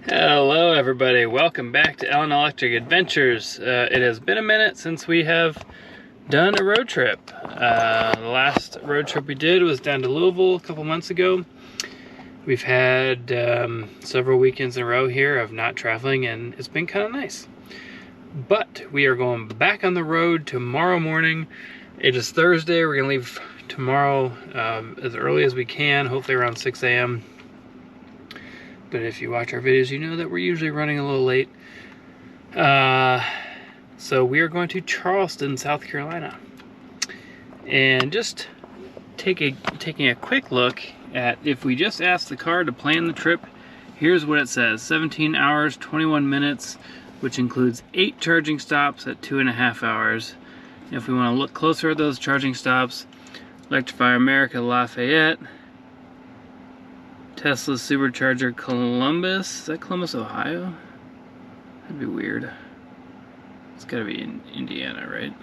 Hello everybody, welcome back to LandLectric Adventures. It has been a minute since we have done a road trip. The last road trip we did was down to Louisville a couple months ago. We've had several weekends in a row here of not traveling, and it's been kind of nice. But we are going back on the road tomorrow morning. It is Thursday. We're gonna leave tomorrow as early as we can, hopefully around 6 a.m. But if you watch our videos, you know that we're usually running a little late. So we are going to Charleston, South Carolina. And just taking a quick look at, if we just ask the car to plan the trip, here's what it says. 17 hours, 21 minutes, which includes 8 charging stops at 2.5 hours. And if we want to look closer at those charging stops, Electrify America, Lafayette, Tesla Supercharger, Columbus. Is that Columbus, Ohio? That'd be weird. It's gotta be in Indiana, right?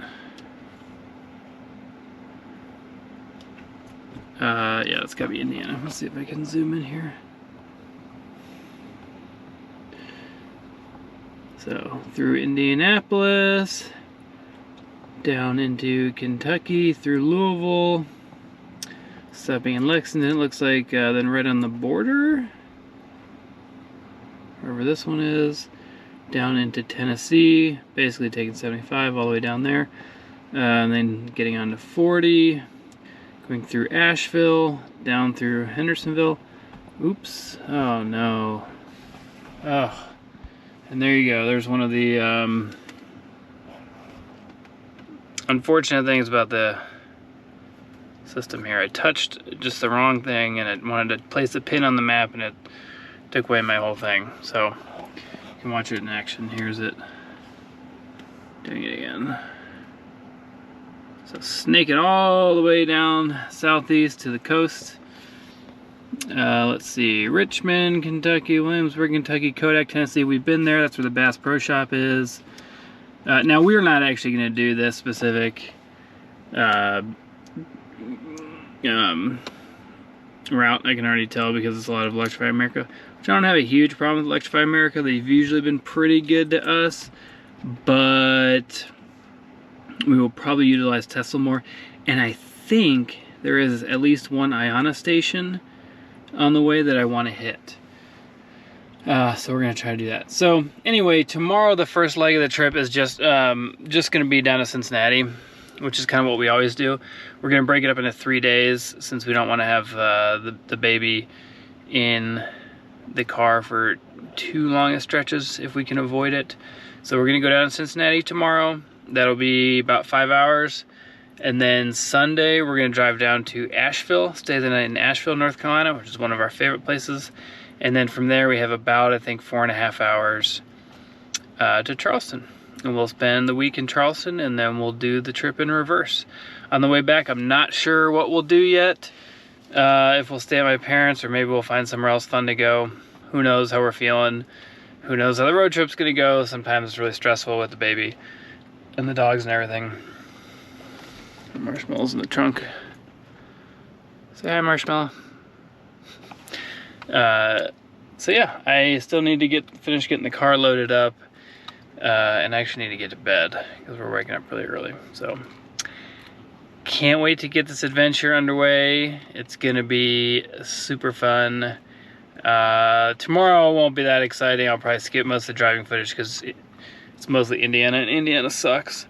Yeah, it's gotta be Indiana. Let's see if I can zoom in here. So, through Indianapolis, down into Kentucky, through Louisville, stopping in Lexington, it looks like, then right on the border, wherever this one is, down into Tennessee, basically taking 75 all the way down there, and then getting on to 40, going through Asheville, down through Hendersonville. Oops, oh no. Oh, and there you go, there's one of the unfortunate things about the system here. I touched just the wrong thing and it wanted to place a pin on the map and it took away my whole thing. So you can watch it in action. Here's it doing it again. So snake it all the way down southeast to the coast. Let's see, Richmond, Kentucky, Williamsburg, Kentucky, Kodak, Tennessee. We've been there. That's where the Bass Pro Shop is. Now we're not actually going to do this specific route, I can already tell, because it's a lot of Electrify America, which I don't have a huge problem with Electrify America. They've usually been pretty good to us, but we will probably utilize Tesla more. And I think there is at least one Iona station on the way that I want to hit. So we're gonna try to do that. So anyway, tomorrow the first leg of the trip is just gonna be down to Cincinnati, which is kind of what we always do. We're gonna break it up into 3 days since we don't want to have the baby in the car for too long of stretches if we can avoid it. So we're gonna go down to Cincinnati tomorrow. That'll be about 5 hours. And then Sunday, we're gonna drive down to Asheville, stay the night in Asheville, North Carolina, which is one of our favorite places. And then from there, we have about, I think, 4.5 hours to Charleston. And we'll spend the week in Charleston, and then we'll do the trip in reverse. On the way back, I'm not sure what we'll do yet. If we'll stay at my parents', or maybe we'll find somewhere else fun to go. Who knows how we're feeling. Who knows how the road trip's gonna go. Sometimes it's really stressful with the baby and the dogs and everything. Marshmallows in the trunk. Say hi, Marshmallow. So yeah, I still need to finish getting the car loaded up, and I actually need to get to bed because we're waking up really early. So can't wait to get this adventure underway. It's gonna be super fun. Tomorrow won't be that exciting. I'll probably skip most of the driving footage because it's mostly Indiana, and Indiana sucks.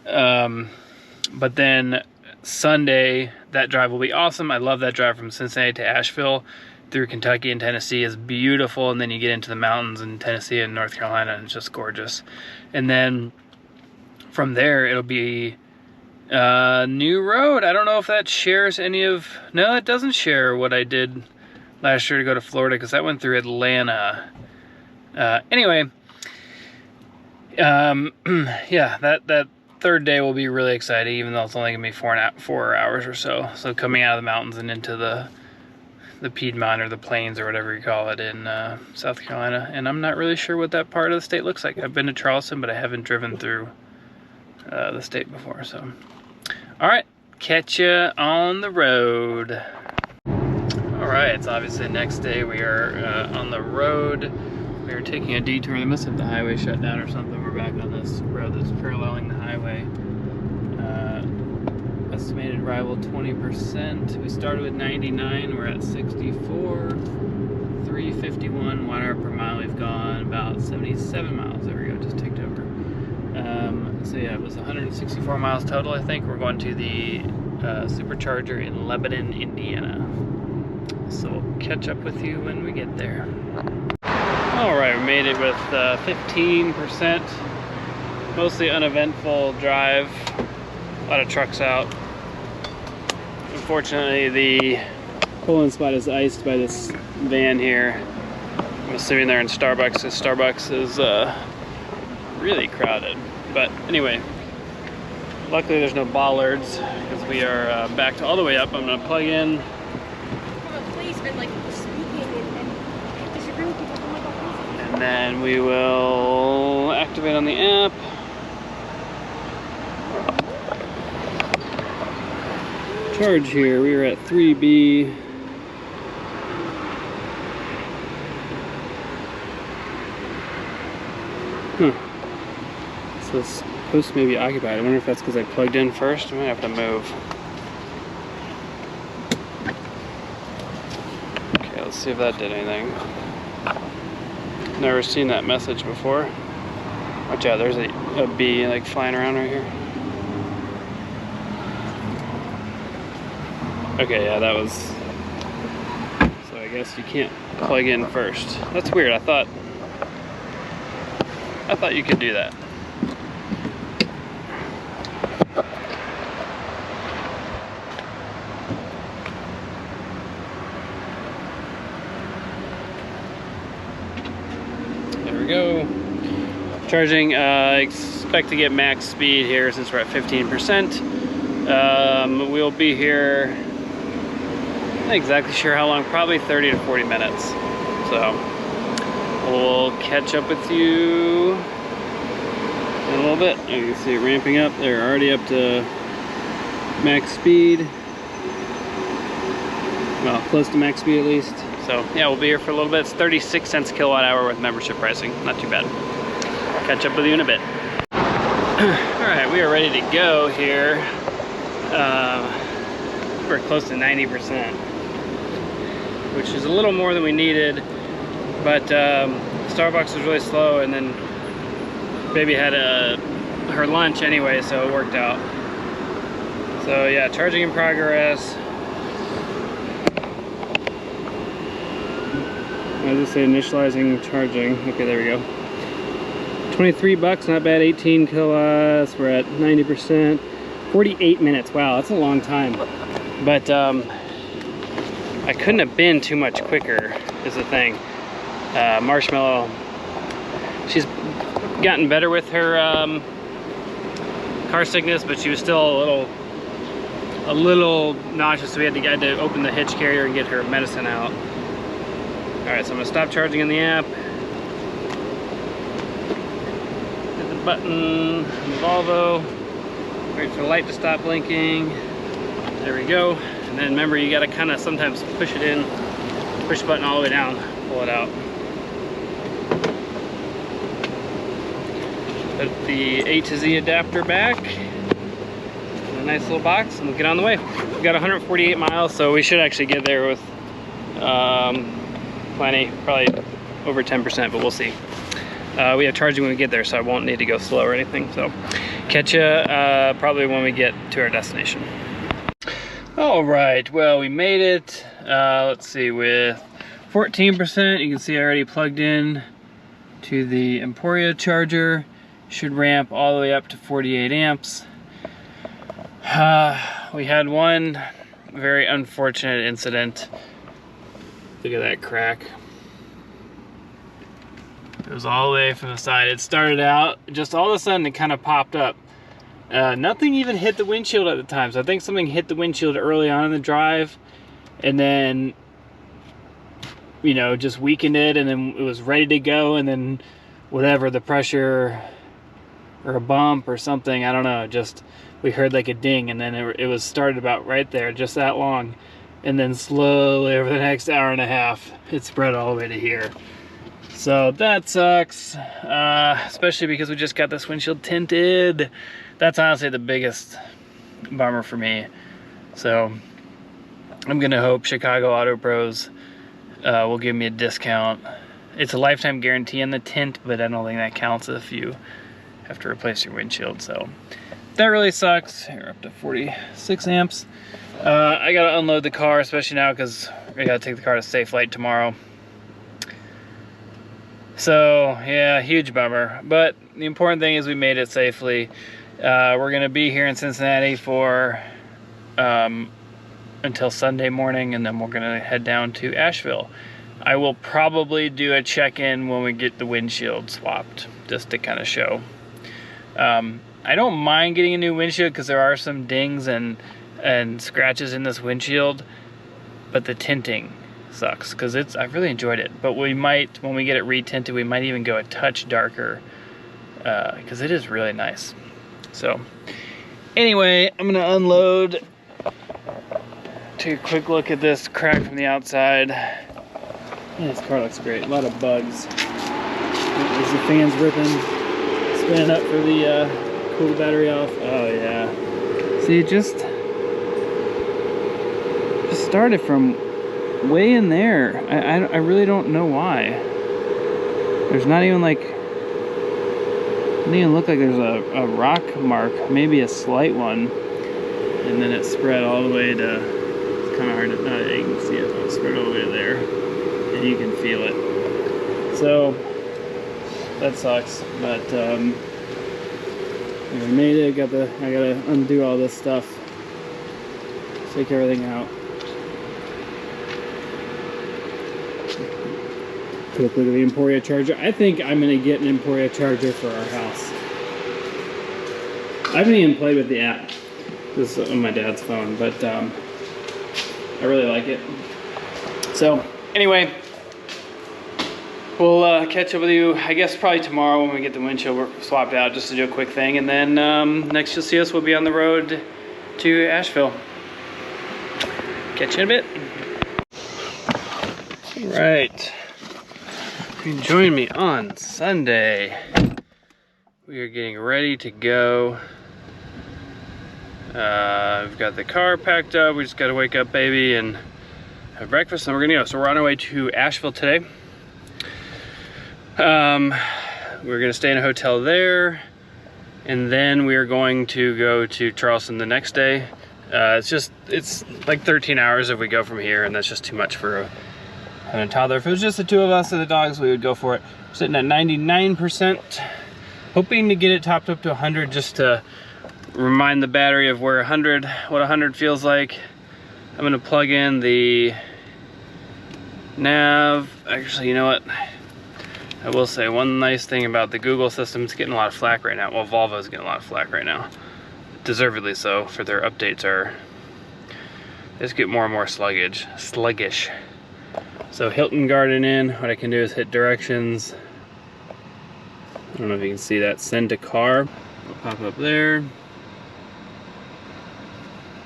But then Sunday, that drive will be awesome. I love that drive from Cincinnati to Asheville through Kentucky and Tennessee is beautiful, and then you get into the mountains in Tennessee and North Carolina, and it's just gorgeous. And then from there, it'll be a new road. I don't know if that shares any of... No, it doesn't share what I did last year to go to Florida, because that went through Atlanta. Anyway, yeah, that third day will be really exciting, even though it's only gonna be 4 hours or so. So coming out of the mountains and into the Piedmont or the plains or whatever you call it in South Carolina. And I'm not really sure what that part of the state looks like. I've been to Charleston, but I haven't driven through the state before. So, all right, catch you on the road. All right, it's obviously the next day. We are on the road We were taking a detour. They must have the highway shut down or something. We're back on this road that's paralleling the highway. Estimated arrival 20%. We started with 99. We're at 64. 351 watt-hour/mile. We've gone about 77 miles. There we go. Just ticked over. So yeah, it was 164 miles total. I think we're going to the Supercharger in Lebanon, Indiana. So we'll catch up with you when we get there. Alright, we made it with 15%. Mostly uneventful drive. A lot of trucks out. Unfortunately, the pull-in spot is iced by this van here. I'm assuming they're in Starbucks, because Starbucks is really crowded. But anyway, luckily there's no bollards, because we are backed all the way up. I'm going to plug in. And then we will activate on the app. Charge here. We are at 3B. So it's supposed to maybe occupied. I wonder if that's because I plugged in first. I might have to move. Okay, let's see if that did anything. Never seen that message before. Watch out, there's a bee like flying around right here. Okay, yeah, that was... So I guess you can't plug in first. That's weird. I thought you could do that. There we go. Charging, I expect to get max speed here since we're at 15%. We'll be here, I'm not exactly sure how long, probably 30 to 40 minutes. So we'll catch up with you in a little bit. You can see it ramping up. They're already up to max speed. Well, close to max speed at least. So yeah, we'll be here for a little bit. It's 36 cents a kilowatt hour with membership pricing. Not too bad. Catch up with you in a bit. Alright, we are ready to go here. We're close to 90%, which is a little more than we needed, but Starbucks was really slow, and then baby had her lunch anyway, so it worked out. So yeah, charging in progress. As I say, initializing charging. Okay, there we go. 23 bucks, not bad. 18 kilowatts. We're at 90%. 48 minutes. Wow, that's a long time. But I couldn't have been too much quicker, is the thing. Marshmallow, she's gotten better with her car sickness, but she was still a little nauseous, so we had to open the hitch carrier and get her medicine out. Alright, so I'm gonna stop charging in the app. Hit the button on the Volvo. Wait for the light to stop blinking. There we go. And then remember, you gotta kind of sometimes push it in, push the button all the way down, pull it out. Put the A to Z adapter back in a nice little box, and we'll get on the way. We've got 148 miles, so we should actually get there with plenty, probably over 10%, but we'll see. We have charging when we get there, so I won't need to go slow or anything. So catch ya probably when we get to our destination. All right, well, we made it. Let's see, with 14%, you can see I already plugged in to the Emporia charger. Should ramp all the way up to 48 amps. We had one very unfortunate incident. Look at that crack. It was all the way from the side. It started out, just all of a sudden it kind of popped up. Nothing even hit the windshield at the time, so I think something hit the windshield early on in the drive, and then, you know, just weakened it, and then it was ready to go, and then whatever, the pressure or a bump or something, I don't know, just we heard like a ding, and then it was started about right there, just that long, and then slowly over the next hour and a half it spread all the way to here. So that sucks, especially because we just got this windshield tinted. That's honestly the biggest bummer for me. So I'm gonna hope Chicago Auto Pros will give me a discount. It's a lifetime guarantee on the tint, but I don't think that counts if you have to replace your windshield. So that really sucks. Here, up to 46 amps. I gotta unload the car, especially now because I gotta take the car to Safe Flight tomorrow. So yeah, huge bummer. But the important thing is we made it safely. We're gonna be here in Cincinnati for until Sunday morning, and then we're gonna head down to Asheville. I will probably do a check-in when we get the windshield swapped, just to kind of show. I don't mind getting a new windshield because there are some dings and scratches in this windshield, but the tinting sucks because I really enjoyed it. But we might, when we get it re-tinted, we might even go a touch darker because it is really nice. So anyway, I'm gonna unload. Take a quick look at this crack from the outside. Yeah, this car looks great. A lot of bugs. There's the fans ripping, spinning up for the cool the battery off. Oh yeah. See, it just started from way in there. I really don't know why. There's not even like, it doesn't even look like there's a rock mark, maybe a slight one, and then it spread all the way to, it's kind of hard to, you can see it, it spread all the way to there, and you can feel it. So that sucks, but we made it. I gotta undo all this stuff, take everything out. Quick look at the Emporia charger. I think I'm gonna get an Emporia charger for our house. I haven't even played with the app. This is on my dad's phone, but I really like it. So anyway, we'll catch up with you, I guess probably tomorrow when we get the windshield swapped out, just to do a quick thing. And then next you'll see us, we'll be on the road to Asheville. Catch you in a bit. All right. You can join me on Sunday. We are getting ready to go. We've got the car packed up. We just got to wake up, baby, and have breakfast, and we're gonna go. So we're on our way to Asheville today. We're gonna stay in a hotel there, and then we are going to go to Charleston the next day. It's like 13 hours if we go from here, and that's just too much for a toddler. If it was just the two of us and the dogs, we would go for it. We're sitting at 99%, hoping to get it topped up to 100 just to remind the battery of what 100 feels like. I'm gonna plug in the nav. Actually, you know what? I will say one nice thing about the Google system, it's getting a lot of flack right now. Well, Volvo's getting a lot of flack right now. Deservedly so, for their updates they just get more and more sluggish. So Hilton Garden Inn, what I can do is hit directions. I don't know if you can see that, send to car. It'll pop up there.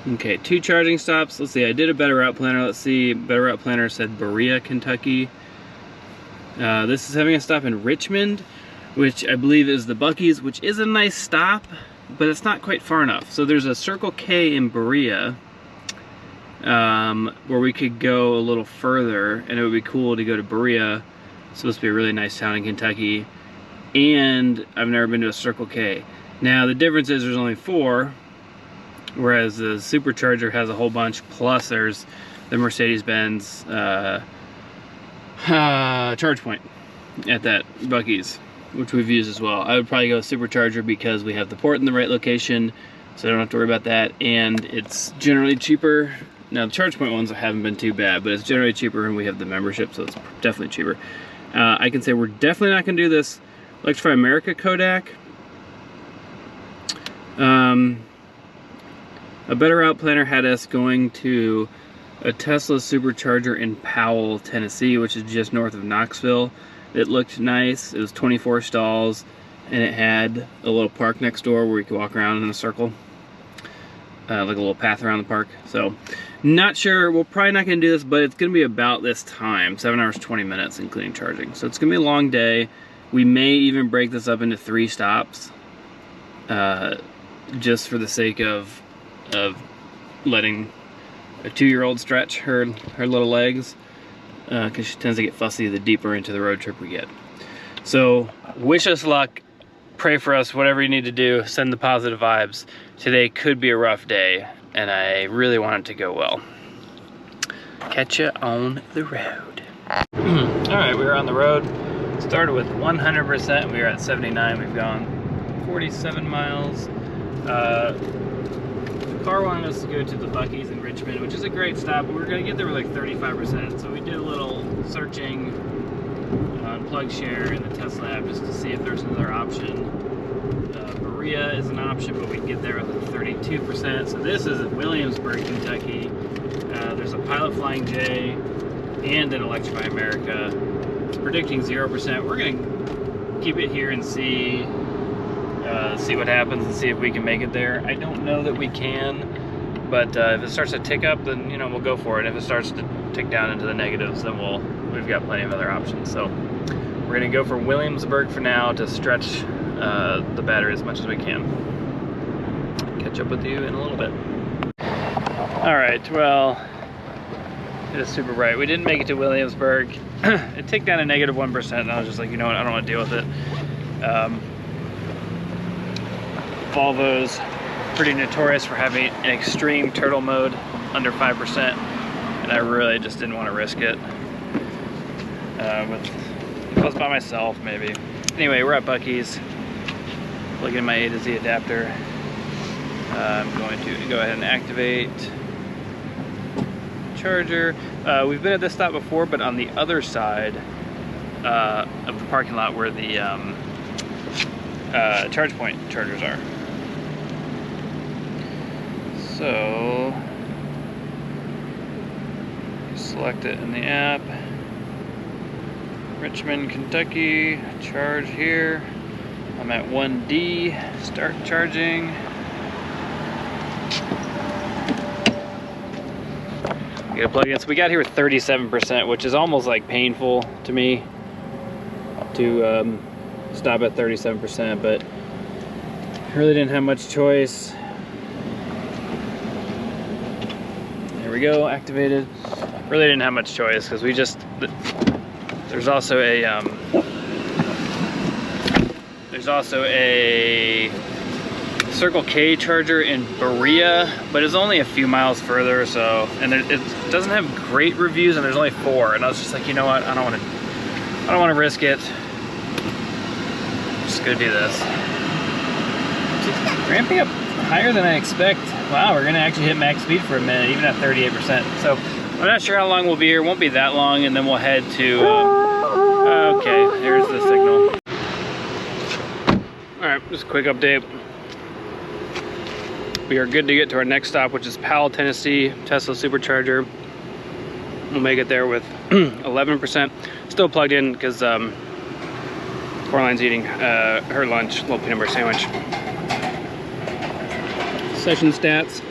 Okay, 2 charging stops. Let's see, I did a better route planner. Let's see, better route planner said Berea, Kentucky. This is having a stop in Richmond, which I believe is the Buc-ee's, which is a nice stop, but it's not quite far enough. So there's a Circle K in Berea, where we could go a little further, and it would be cool to go to Berea. It's supposed to be a really nice town in Kentucky, and I've never been to a Circle K. Now the difference is there's only 4, whereas the Supercharger has a whole bunch, plus there's the Mercedes-Benz charge point at that Buc-ee's, which we've used as well. I would probably go Supercharger because we have the port in the right location, so I don't have to worry about that, and it's generally cheaper. Now the charge point ones haven't been too bad, but it's generally cheaper, and we have the membership, so it's definitely cheaper. I can say we're definitely not going to do this Electrify America Kodak. A better route planner had us going to a Tesla Supercharger in Powell, Tennessee, which is just north of Knoxville. It looked nice. It was 24 stalls, and it had a little park next door where we could walk around in a circle. like a little path around the park. So not sure, we're probably not gonna do this, but it's gonna be about this time, 7 hours, 20 minutes, including charging. So it's gonna be a long day. We may even break this up into 3 stops, just for the sake of letting a 2-year-old stretch her little legs, because she tends to get fussy the deeper into the road trip we get. So wish us luck, pray for us, whatever you need to do, send the positive vibes. Today could be a rough day, and I really want it to go well. Catch you on the road. All right, we were on the road. Started with 100%, we were at 79. We've gone 47 miles. The car wanted us to go to the Buc-ee's in Richmond, which is a great stop, but we were gonna get there with like 35%. So we did a little searching on PlugShare in the Tesla app just to see if there's another option. Berea is an option, but we can get there with 32%. So this is Williamsburg, Kentucky. There's a Pilot Flying J and an Electrify America. It's predicting 0%. We're gonna keep it here and see what happens and see if we can make it there. I don't know that we can, but if it starts to tick up, then we'll go for it. If it starts to tick down into the negatives, then we've got plenty of other options. So we're gonna go for Williamsburg for now to stretch the battery as much as we can. Catch up with you in a little bit. All right, well, it is super bright. We didn't make it to Williamsburg. It ticked down to -1%, and I was just like, you know what, I don't want to deal with it. Volvo's pretty notorious for having an extreme turtle mode under 5%, and I really just didn't want to risk it. If I was by myself, maybe. Anyway, we're at Buc-ee's, looking at my A to Z adapter. I'm going to go ahead and activate charger. We've been at this stop before, but on the other side of the parking lot where the charge point chargers are. So select it in the app. Richmond, Kentucky, charge here. I'm at 1D, start charging. Get a plug in. So we got here with 37%, which is almost like painful to me to stop at 37%, but really didn't have much choice. There we go, activated. Really didn't have much choice because we just, there's also a Circle K charger in Berea, but it's only a few miles further. So, and it doesn't have great reviews, and there's only 4. And I was just like, you know what? I don't want to risk it. I'm just gonna do this. It's ramping up higher than I expect. Wow, we're gonna actually hit max speed for a minute, even at 38%. So I'm not sure how long we'll be here. It won't be that long, and then we'll head to. Okay, here's the signal. All right, just a quick update. We are good to get to our next stop, which is Powell, Tennessee, Tesla Supercharger. We'll make it there with 11%. Still plugged in because Coraline's eating her lunch, little peanut butter sandwich. Session stats.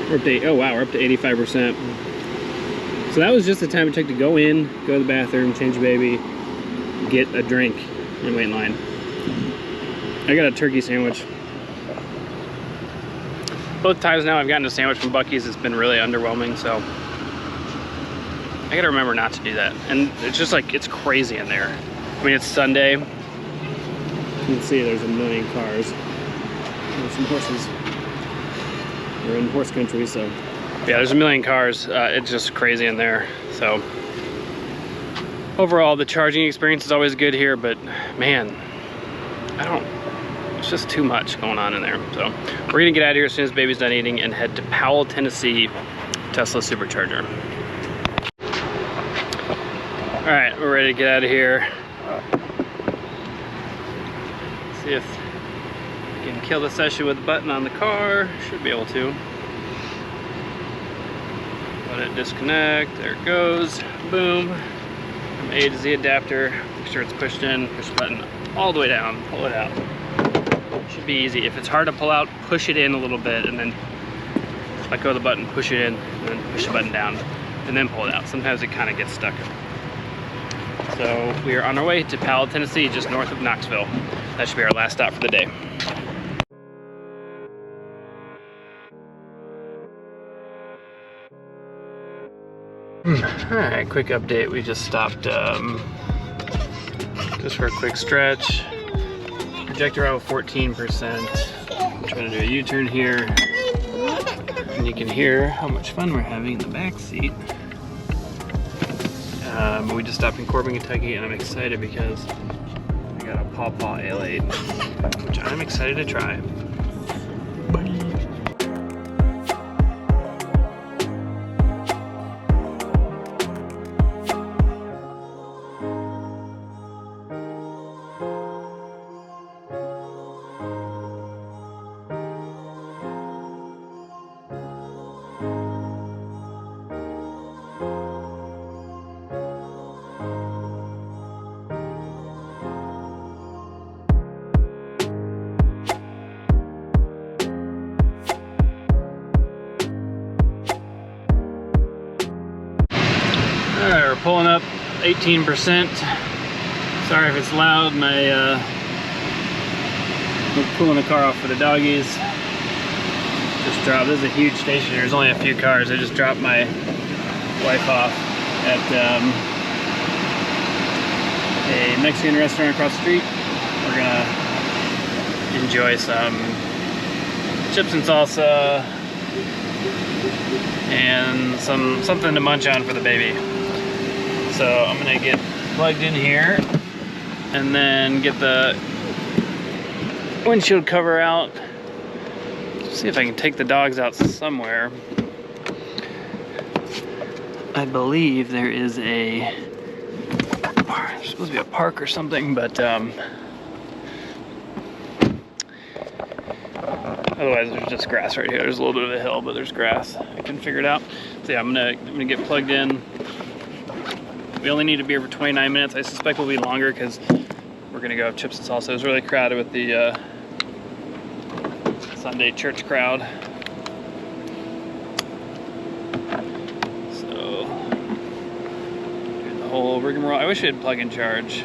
We're up to, oh wow, we're up to 85%. So that was just the time it took to go in, go to the bathroom, change the baby, get a drink, and wait in line. I got a turkey sandwich. Both times now I've gotten a sandwich from Buc-ee's, it's been really underwhelming, so I gotta remember not to do that. And it's just like, it's crazy in there. I mean, it's Sunday. You can see there's a million cars. There's some horses. We're in horse country, so. Yeah, there's a million cars. It's just crazy in there, so. Overall, the charging experience is always good here, but man, it's just too much going on in there. So we're gonna get out of here as soon as baby's done eating and head to Powell, Tennessee, Tesla Supercharger. All right, we're ready to get out of here. See if we can kill the session with the button on the car. Should be able to. Let it disconnect, there it goes, boom. From A to Z adapter, make sure it's pushed in, push the button all the way down, pull it out. Should be easy. If it's hard to pull out, push it in a little bit and then let go of the button, push it in, and then push the button down, and then pull it out. Sometimes it kind of gets stuck. So we are on our way to Powell, Tennessee, just north of Knoxville. That should be our last stop for the day. All right, quick update. We just stopped just for a quick stretch. Projector out 14%. I'm trying to do a U-turn here. And you can hear how much fun we're having in the back seat. We just stopped in Corbin, Kentucky, and I'm excited because I got a Paw Paw Ale8, which I'm excited to try. Buddy. Alright, we're pulling up 18%. Sorry if it's loud, we're pulling the car off for the doggies. Just dropped, this is a huge station, there's only a few cars. I just dropped my wife off at a Mexican restaurant across the street. We're gonna enjoy some chips and salsa and something to munch on for the baby. So I'm gonna get plugged in here and then get the windshield cover out. See if I can take the dogs out somewhere. I believe there is there's supposed to be a park or something, but otherwise there's just grass right here. There's a little bit of a hill, but there's grass. I can figure it out. So yeah, I'm gonna get plugged in. We only need to be here for 29 minutes. I suspect we'll be longer because we're gonna go have chips and salsa. It was really crowded with the Sunday church crowd. So, the whole rigmarole. I wish we had plug and charge.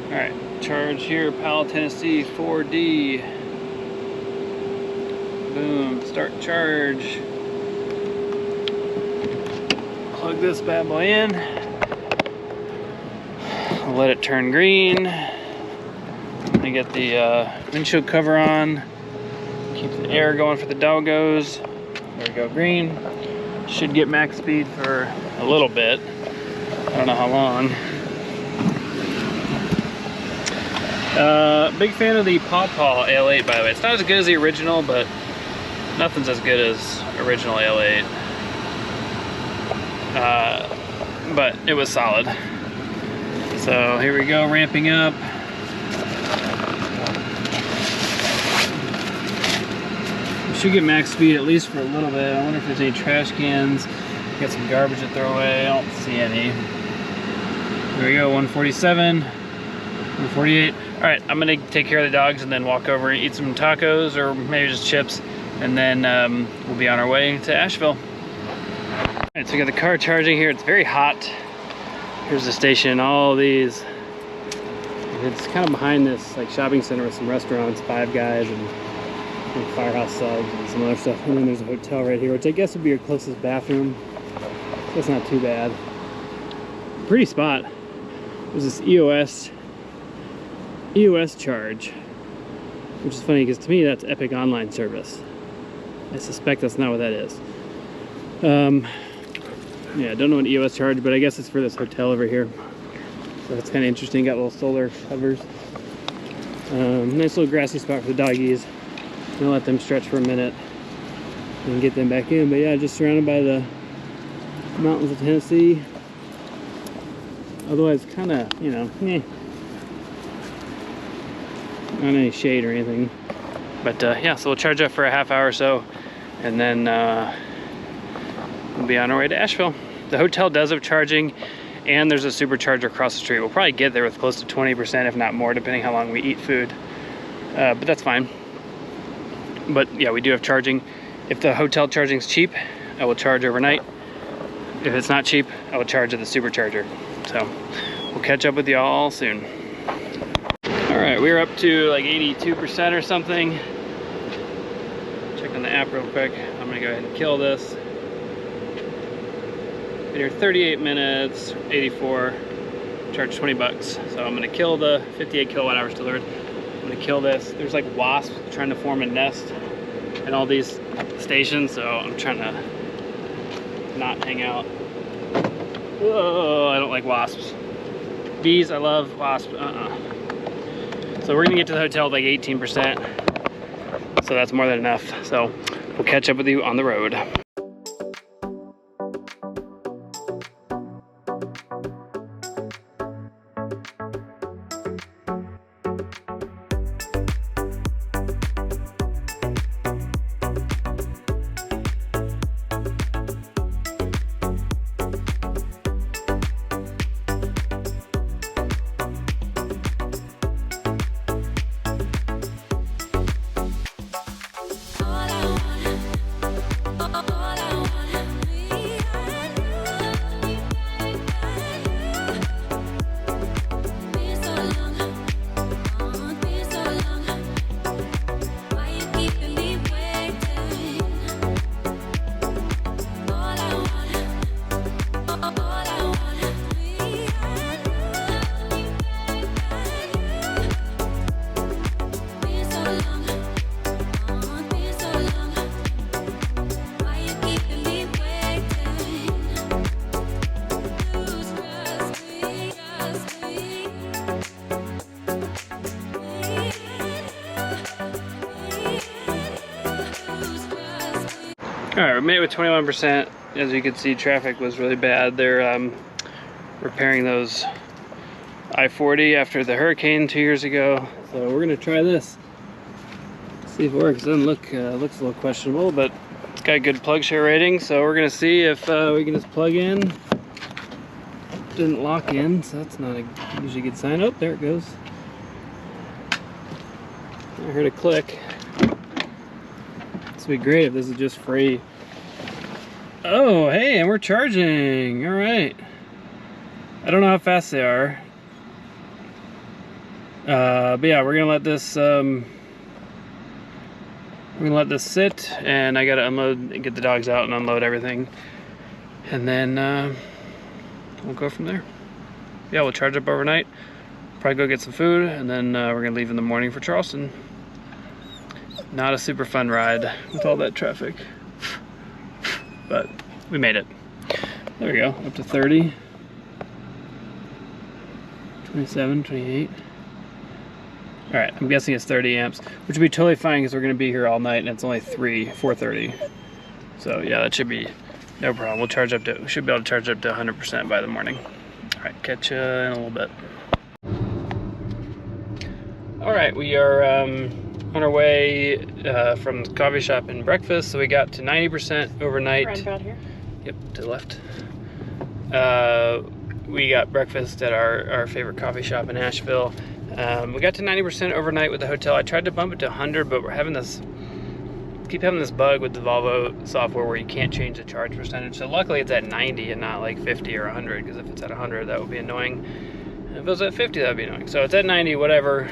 All right, charge here, Powell, Tennessee, 4D. Boom, start charge. Plug this bad boy in. Let it turn green. I'm gonna get the windshield cover on. Keep the air going for the doggos. There we go, green. Should get max speed for a little bit. I don't know how long. Big fan of the Paw Paw Ale8, by the way. It's not as good as the original, but nothing's as good as original Ale8. But it was solid. So here we go, ramping up. We should get max speed at least for a little bit. I wonder if there's any trash cans. Got some garbage to throw away. I don't see any. Here we go, 147, 148. All right, I'm gonna take care of the dogs and then walk over and eat some tacos or maybe just chips, and then we'll be on our way to Asheville. All right, so we got the car charging here. It's very hot. Here's the station, all these. It's kind of behind this like shopping center with some restaurants, Five Guys and Firehouse Subs and some other stuff. And then there's a hotel right here, which I guess would be your closest bathroom. So it's not too bad. Pretty spot. There's this EOS charge, which is funny because to me that's Epic Online Service. I suspect that's not what that is. Yeah, I don't know an EOS charge, but I guess it's for this hotel over here. So that's kind of interesting. Got little solar covers. Nice little grassy spot for the doggies. Gonna let them stretch for a minute and get them back in. But yeah, just surrounded by the mountains of Tennessee. Otherwise, kind of, you know, not any shade or anything. But yeah, so we'll charge up for a half hour or so, and then we'll be on our way to Asheville. The hotel does have charging, and there's a supercharger across the street. We'll probably get there with close to 20%, if not more, depending how long we eat food. But that's fine. But yeah, we do have charging. If the hotel charging is cheap, I will charge overnight. If it's not cheap, I will charge at the supercharger. So we'll catch up with y'all soon. All right, we're up to like 82% or something. Check on the app real quick. I'm gonna go ahead and kill this. Been here 38 minutes, 84, charge 20 bucks. So I'm gonna kill the 58 kilowatt hours delivered. I'm gonna kill this. There's like wasps trying to form a nest in all these stations, so I'm trying to not hang out. Whoa, I don't like wasps. Bees, I love. Wasps, So we're gonna get to the hotel with like 18%. So that's more than enough. So we'll catch up with you on the road. Alright, we made it with 21%. As you can see, traffic was really bad. They're repairing those I-40 after the hurricane 2 years ago. So we're gonna try this. See if it works. It doesn't look, looks a little questionable, but it's got a good plug share rating. So we're gonna see if we can just plug in. Didn't lock in, so that's not a usually good sign. Oh, there it goes. I heard a click. This would be great if this is just free. Oh, hey, and we're charging. All right. I don't know how fast they are. But yeah, we're gonna let this sit, and I gotta unload and get the dogs out and unload everything, and then we'll go from there. Yeah, we'll charge up overnight, probably go get some food, and then we're gonna leave in the morning for Charleston. Not a super fun ride with all that traffic, but we made it. There we go, up to 30, 27, 28. All right, I'm guessing it's 30 amps, which would be totally fine because we're gonna be here all night and it's only 4:30. So yeah, that should be no problem. We should be able to charge up to 100% by the morning. All right, catch you in a little bit. All right, we are on our way from the coffee shop and breakfast. So we got to 90% overnight. Roundabout here? Yep, to the left. We got breakfast at our favorite coffee shop in Asheville. We got to 90% overnight with the hotel. I tried to bump it to 100, but we're having keep having this bug with the Volvo software where you can't change the charge percentage. So luckily it's at 90 and not like 50 or 100, because if it's at 100, that would be annoying. If it was at 50, that would be annoying. So it's at 90, whatever.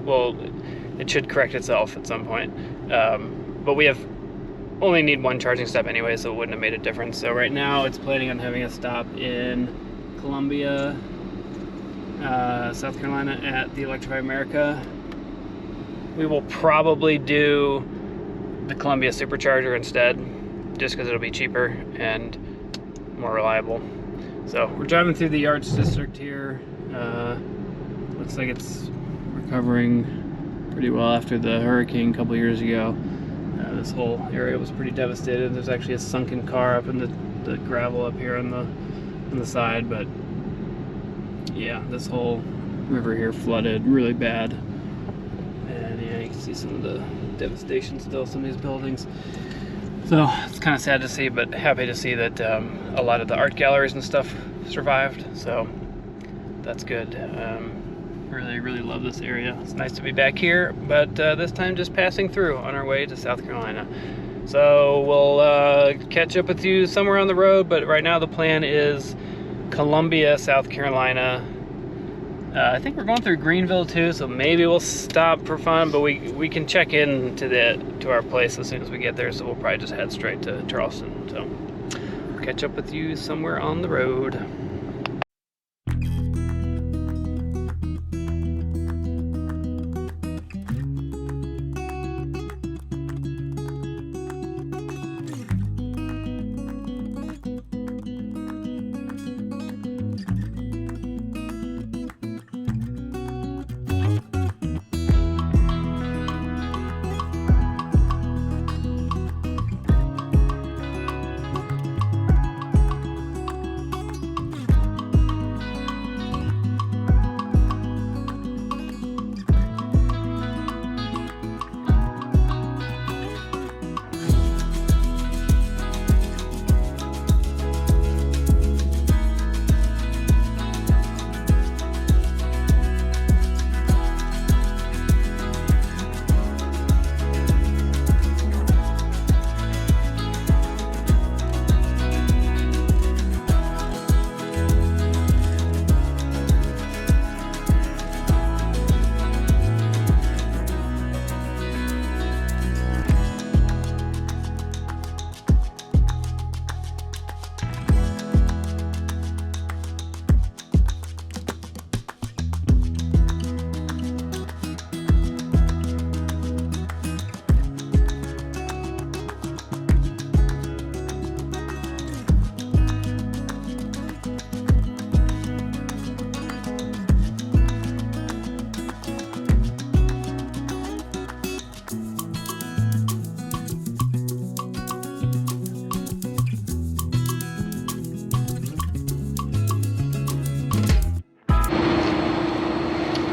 Well, it should correct itself at some point. But we only need one charging step anyway, so it wouldn't have made a difference. So right now it's planning on having a stop in Columbia, South Carolina at the Electrify America. We will probably do the Columbia Supercharger instead, just because it'll be cheaper and more reliable. So we're driving through the Arts District here. Looks like it's recovering pretty well after the hurricane a couple years ago. This whole area was pretty devastated. There's actually a sunken car up in the gravel up here on the side, but yeah, this whole river here flooded really bad. And yeah, you can see some of the devastation still, some of these buildings. So it's kind of sad to see, but happy to see that a lot of the art galleries and stuff survived. So that's good. Really love this area. It's nice to be back here, but this time just passing through on our way to South Carolina. So we'll catch up with you somewhere on the road, but right now the plan is Columbia, South Carolina. I think we're going through Greenville too, so maybe we'll stop for fun, but we can check in to our place as soon as we get there, so we'll probably just head straight to Charleston. So we'll catch up with you somewhere on the road.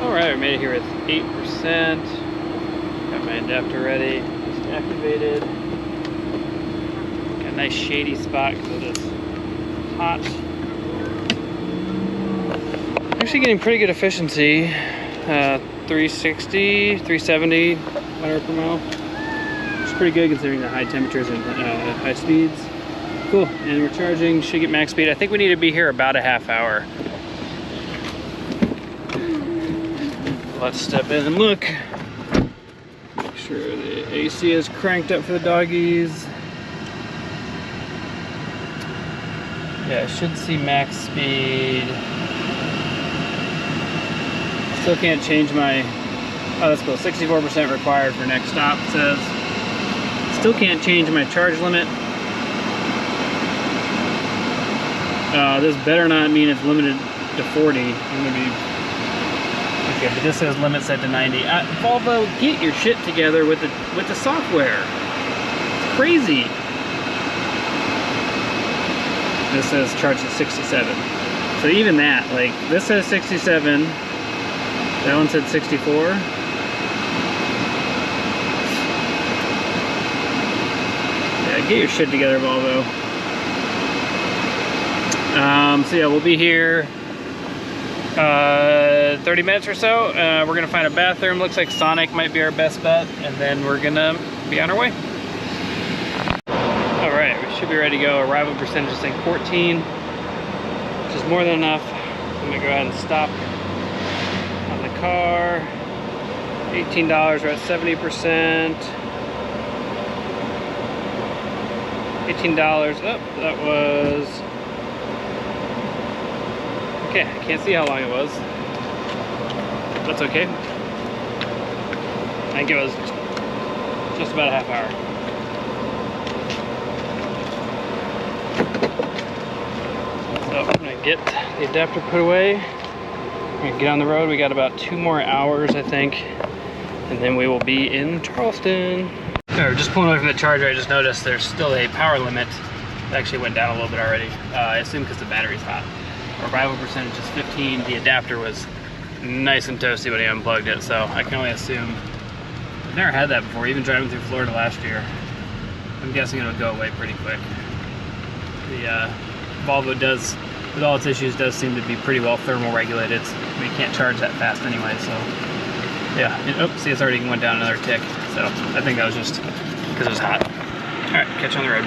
Alright, we made it here with 8%. Got my adapter ready, just activated. Got a nice shady spot because it is hot. Actually getting pretty good efficiency. 360, 370 miles per mile. It's pretty good considering the high temperatures and high speeds. Cool, and we're charging, should get max speed. I think we need to be here about a half hour. Let's step in and look. Make sure the AC is cranked up for the doggies. Yeah, I should see max speed. Still can't change my, oh that's cool, 64% required for next stop, it says. Still can't change my charge limit. This better not mean it's limited to 40. I'm gonna be, okay, but this says limit set to 90. Volvo, get your shit together with the software. It's crazy. This says charge at 67. So even that, like, this says 67. That one said 64. Yeah, get your shit together, Volvo. So yeah, we'll be here 30 minutes or so. We're gonna find a bathroom. Looks like Sonic might be our best bet, and then we're gonna be on our way. All right, we should be ready to go. Arrival percentage is saying 14, which is more than enough. I'm gonna go ahead and stop on the car. $18, we're at 70%. $18, oh, that was, okay, I can't see how long it was. That's okay. I think it was just about a half hour. So I'm gonna get the adapter put away. We're gonna get on the road. We got about 2 more hours, I think, and then we will be in Charleston. Alright, we're just pulling away from the charger. I just noticed there's still a power limit. It actually went down a little bit already. I assume because the battery's hot. Arrival percentage is 15. The adapter was nice and toasty when I unplugged it, so I can only assume. I've never had that before, even driving through Florida last year. I'm guessing it'll go away pretty quick. The Volvo does, with all its issues, does seem to be pretty well thermal regulated. We can't charge that fast anyway, so yeah. And, oh, see, it's already went down another tick. So I think that was just because it was hot. All right, catch you on the road.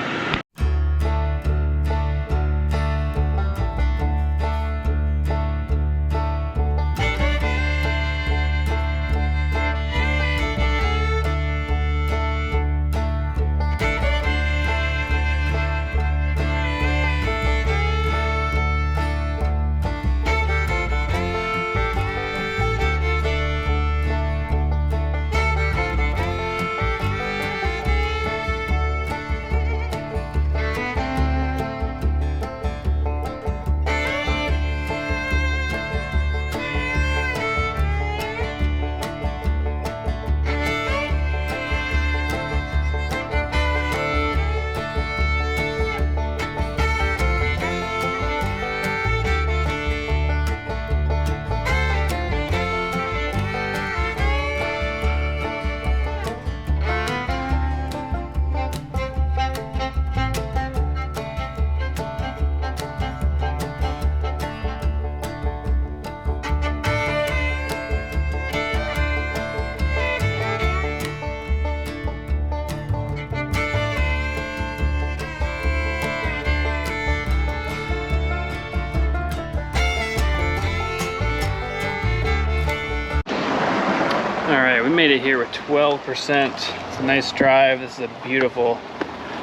Alright, we made it here with 12%. It's a nice drive. This is a beautiful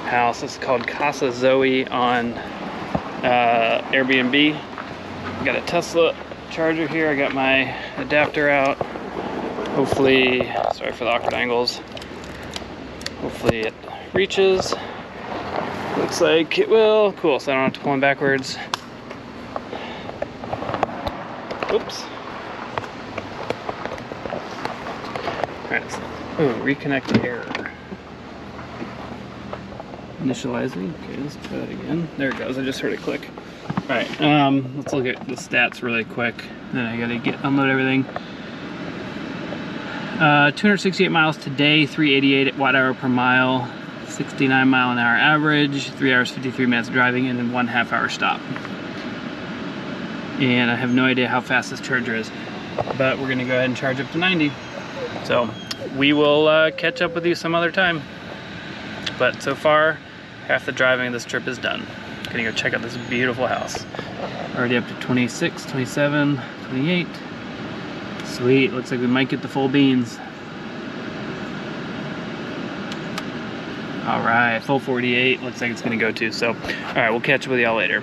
house. This is called Casa Zoe on Airbnb. Got a Tesla charger here. I got my adapter out. Hopefully, sorry for the awkward angles. Hopefully it reaches. Looks like it will. Cool, so I don't have to pull them backwards. Oops. Alright, so, reconnect the error. Initializing. Okay, let's try that again. There it goes. I just heard it click. Alright, let's look at the stats really quick. Then I gotta unload everything. 268 miles today, 388 watt-hour per mile, 69 mile an hour average, 3 hours 53 minutes driving, and then 1.5 hour stop. And I have no idea how fast this charger is, but we're gonna go ahead and charge up to 90. So we will catch up with you some other time. But so far, half the driving of this trip is done. Gonna go check out this beautiful house. Already up to 26, 27, 28. Sweet, looks like we might get the full beans. All right, full 48, looks like it's gonna go to. So, all right, we'll catch up with y'all later.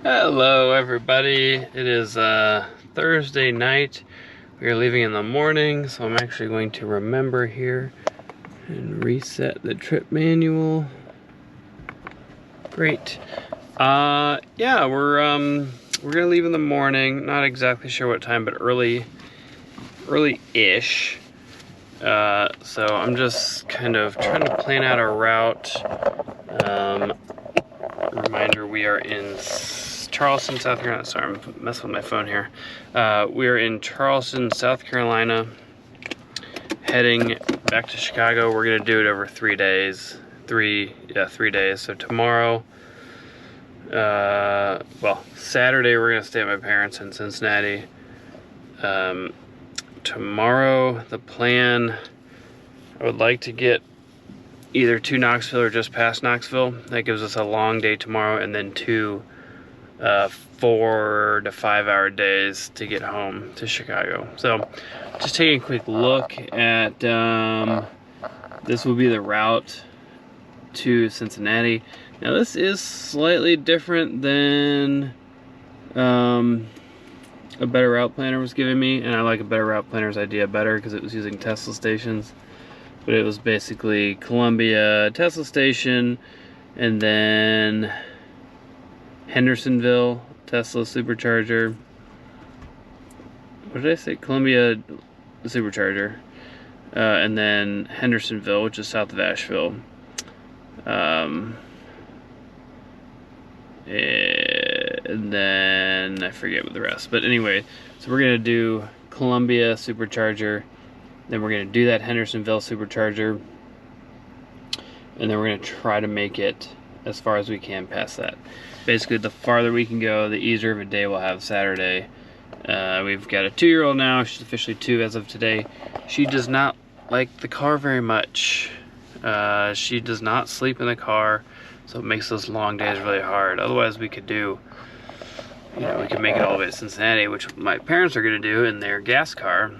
Hello everybody, it is Thursday night. We are leaving in the morning, so I'm actually going to remember here and reset the trip manual. Great. Yeah, we're gonna leave in the morning. Not exactly sure what time, but early-ish. So I'm just kind of trying to plan out a route. Reminder, we are in Charleston, South Carolina. Sorry, I'm messing with my phone here. We are in Charleston, South Carolina, heading back to Chicago. We're gonna do it over 3 days. 3 days. So tomorrow, well, Saturday we're gonna stay at my parents in Cincinnati. Tomorrow, the plan, I would like to get either to Knoxville or just past Knoxville. That gives us a long day tomorrow, and then 2 4 to 5 hour days to get home to Chicago. So just taking a quick look at this will be the route to Cincinnati. Now this is slightly different than a better route planner was giving me, and I like a better route planner's idea better because it was using Tesla stations. But it was basically Columbia, Tesla station, and then Hendersonville, Tesla Supercharger. What did I say? Columbia Supercharger. And then Hendersonville, which is south of Asheville. And then I forget what the rest. But anyway, so we're going to do Columbia Supercharger. Then we're going to do that Hendersonville Supercharger. And then we're going to try to make it as far as we can past that. Basically, the farther we can go, the easier of a day we'll have Saturday. We've got a 2-year-old now. She's officially 2 as of today. She does not like the car very much. She does not sleep in the car, so it makes those long days really hard. Otherwise, we could do, you know, we could make it all the way to Cincinnati, which my parents are going to do in their gas car.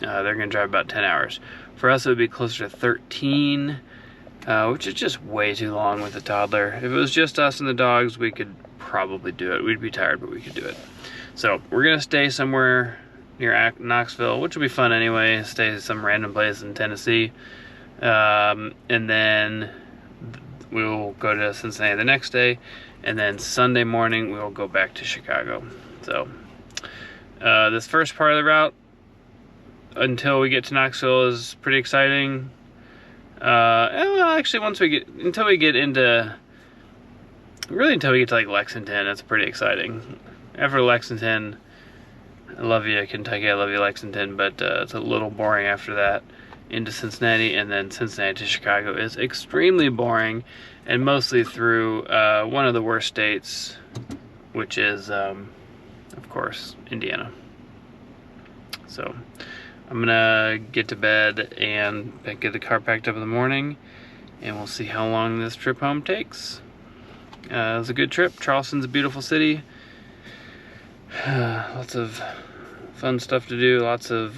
They're going to drive about 10 hours. For us, it would be closer to 13, which is just way too long with a toddler. If it was just us and the dogs, we could probably do it. We'd be tired, but we could do it. So we're going to stay somewhere near Knoxville, which will be fun anyway. Stay some random place in Tennessee. And then we'll go to Cincinnati the next day. And then Sunday morning, we'll go back to Chicago. So this first part of the route, until we get to Knoxville, is pretty exciting. Well, actually, until we get to like Lexington, it's pretty exciting. After Lexington, I love you, Kentucky, I love you, Lexington, but it's a little boring after that. Into Cincinnati, and then Cincinnati to Chicago is extremely boring, and mostly through one of the worst states, which is, of course, Indiana. So I'm gonna get to bed and get the car packed up in the morning, and we'll see how long this trip home takes. It was a good trip. Charleston's a beautiful city. Lots of fun stuff to do, lots of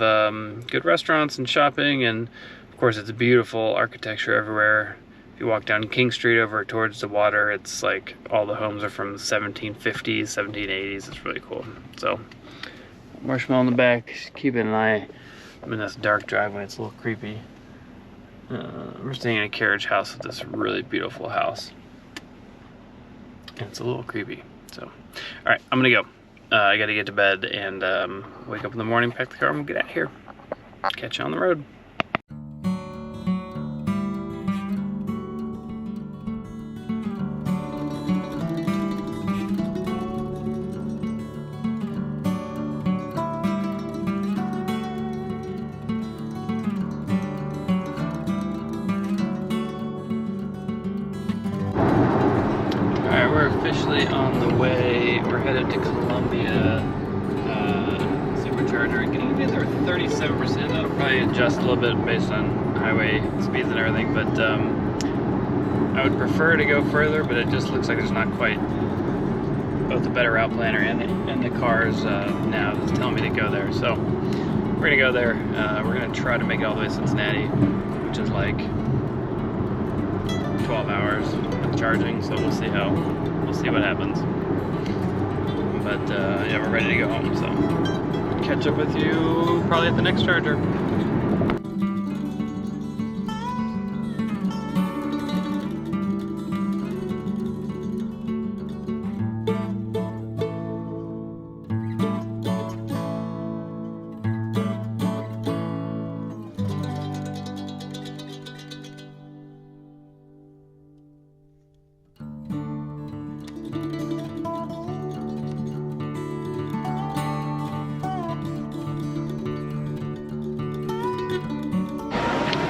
good restaurants and shopping, and of course it's beautiful architecture everywhere. If you walk down King Street over towards the water, it's like all the homes are from the 1750s, 1780s. It's really cool. So, Marshmallow in the back, keeping an eye. I'm in this dark driveway, it's a little creepy. We're staying in a carriage house with this really beautiful house. And it's a little creepy, so. Alright, I'm gonna go. I gotta get to bed and wake up in the morning, pack the car, and we'll get out of here. Catch you on the road. Alright, we're officially on the way. We're headed to Columbia Supercharger. Getting in there with 37%. That'll probably adjust a little bit based on highway speeds and everything, but I would prefer to go further, but it just looks like there's not quite both the better route planner and the cars now that's telling me to go there. So we're gonna go there. We're gonna try to make it all the way to Cincinnati, which is like 12 hours of charging, so we'll see what happens. But yeah, we're ready to go home, so catch up with you probably at the next charger.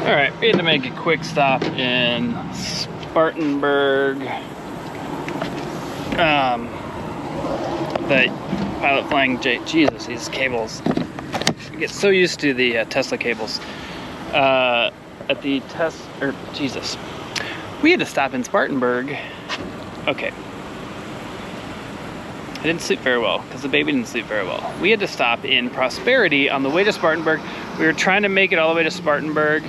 Alright, we had to make a quick stop in Spartanburg. The Pilot Flying J. Jesus, these cables. I get so used to the Tesla cables. At the Jesus. We had to stop in Spartanburg. Okay. I didn't sleep very well because the baby didn't sleep very well. We had to stop in Prosperity on the way to Spartanburg. We were trying to make it all the way to Spartanburg.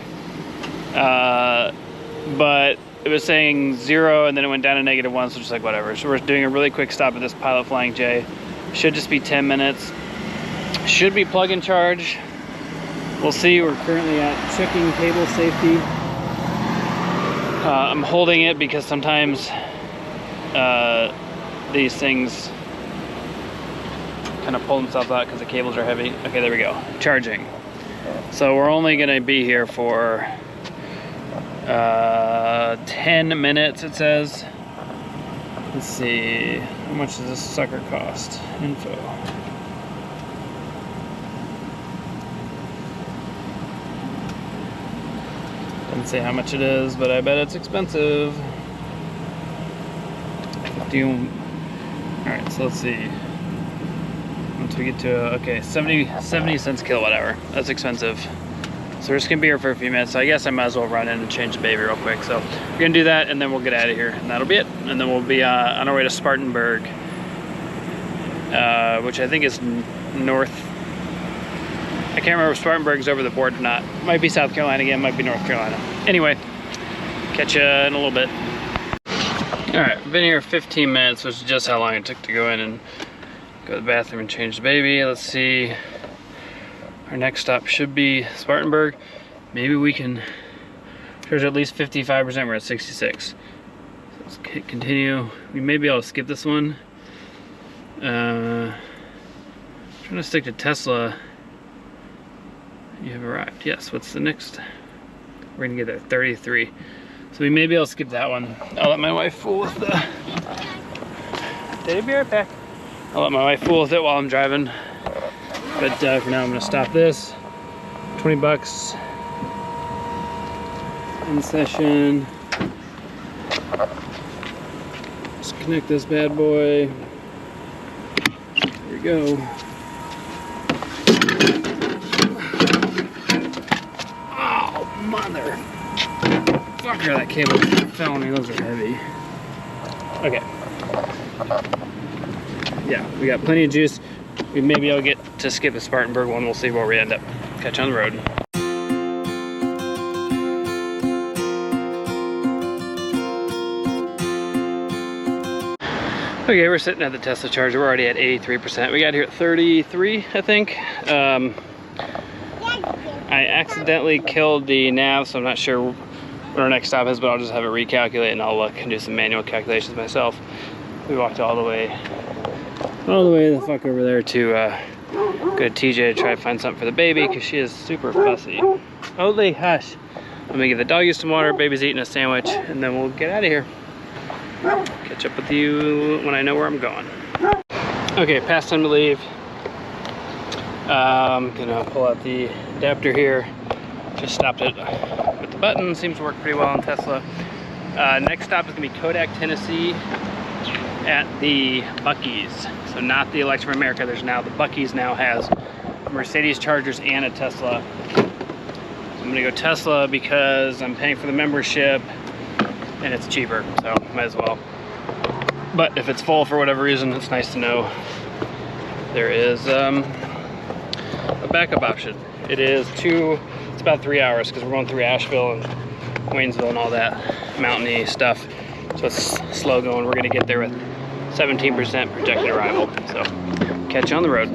But it was saying 0 and then it went down to -1, so just like whatever. So we're doing a really quick stop at this Pilot Flying J. Should just be 10 minutes. Should be plug and charge. We'll see. We're currently at checking cable safety. I'm holding it because sometimes these things kind of pull themselves out because the cables are heavy. Okay, there we go. Charging. So we're only going to be here for 10 minutes, it says. Let's see. How much does this sucker cost? Info. Doesn't say how much it is, but I bet it's expensive. Alright, so let's see. Once we get to, okay, 70 cents kilowatt hour. That's expensive. So we're just gonna be here for a few minutes. So I guess I might as well run in and change the baby real quick. So we're gonna do that and then we'll get out of here. And that'll be it. And then we'll be on our way to Spartanburg, which I think is north. I can't remember if Spartanburg's over the border or not. Might be South Carolina again, might be North Carolina. Anyway, catch you in a little bit. All right, been here 15 minutes, which is just how long it took to go in and go to the bathroom and change the baby. Let's see. Our next stop should be Spartanburg. Maybe we can charge at least 55%. We're at 66. So let's hit continue. We may be able to skip this one. Trying to stick to Tesla. You have arrived. Yes, what's the next? We're gonna get there, 33. So we may be able to skip that one. I'll let my wife fool with the... Daddy, be right back. I'll let my wife fool with it while I'm driving. But for now, I'm gonna stop this. 20 bucks. In session. Just connect this bad boy. There we go. Oh, mother. Fucker, that cable fell on me. Those are heavy. Okay. Yeah, we got plenty of juice. We may be able to get to skip the Spartanburg one. We'll see where we end up. Catch you on the road. Okay, we're sitting at the Tesla Charger. We're already at 83%. We got here at 33, I think. I accidentally killed the nav, so I'm not sure what our next stop is, but I'll just have it recalculate and I'll look and do some manual calculations myself. We walked all the way the fuck over there to go to TJ to try to find something for the baby because she is super fussy. Holy hush. I'm gonna give the dog some water, baby's eating a sandwich, and then we'll get out of here. Catch up with you when I know where I'm going. Okay, past time to leave. I'm gonna pull out the adapter here. Just stopped it with the button. Seems to work pretty well on Tesla. Next stop is gonna be Kodak, Tennessee at the Buc-ee's. So not the Electrify America, there's now, the Buc-ee's now has Mercedes Chargers and a Tesla. So I'm gonna go Tesla because I'm paying for the membership and it's cheaper, so might as well. But if it's full for whatever reason, it's nice to know there is a backup option. It's about 3 hours because we're going through Asheville and Waynesville and all that mountainy stuff. So it's slow going. We're gonna get there with 17% projected arrival. So catch you on the road.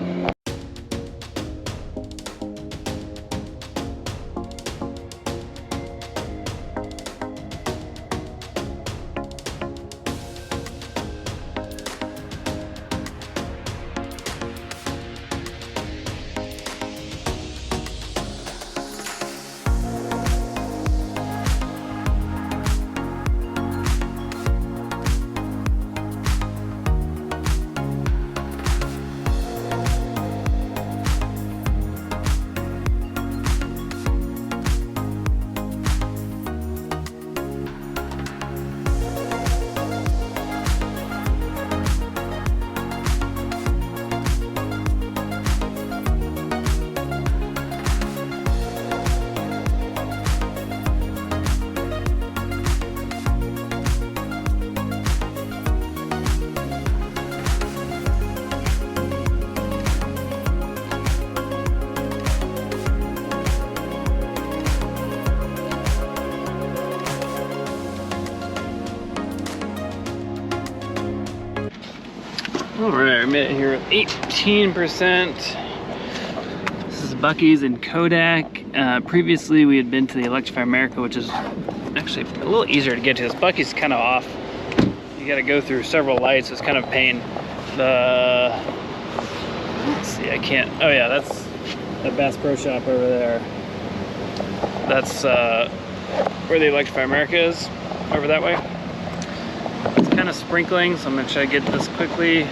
All right, we made it here with 18%. Buc-ee's in Kodak. Previously we had been to the Electrify America, which is actually a little easier to get to. This Buc-ee's kind of off. You gotta go through several lights. It's kind of a pain. Let's see, I can't, oh yeah, that's the Bass Pro Shop over there. That's where the Electrify America is, over that way. It's kind of sprinkling, so I'm gonna try to get this quickly.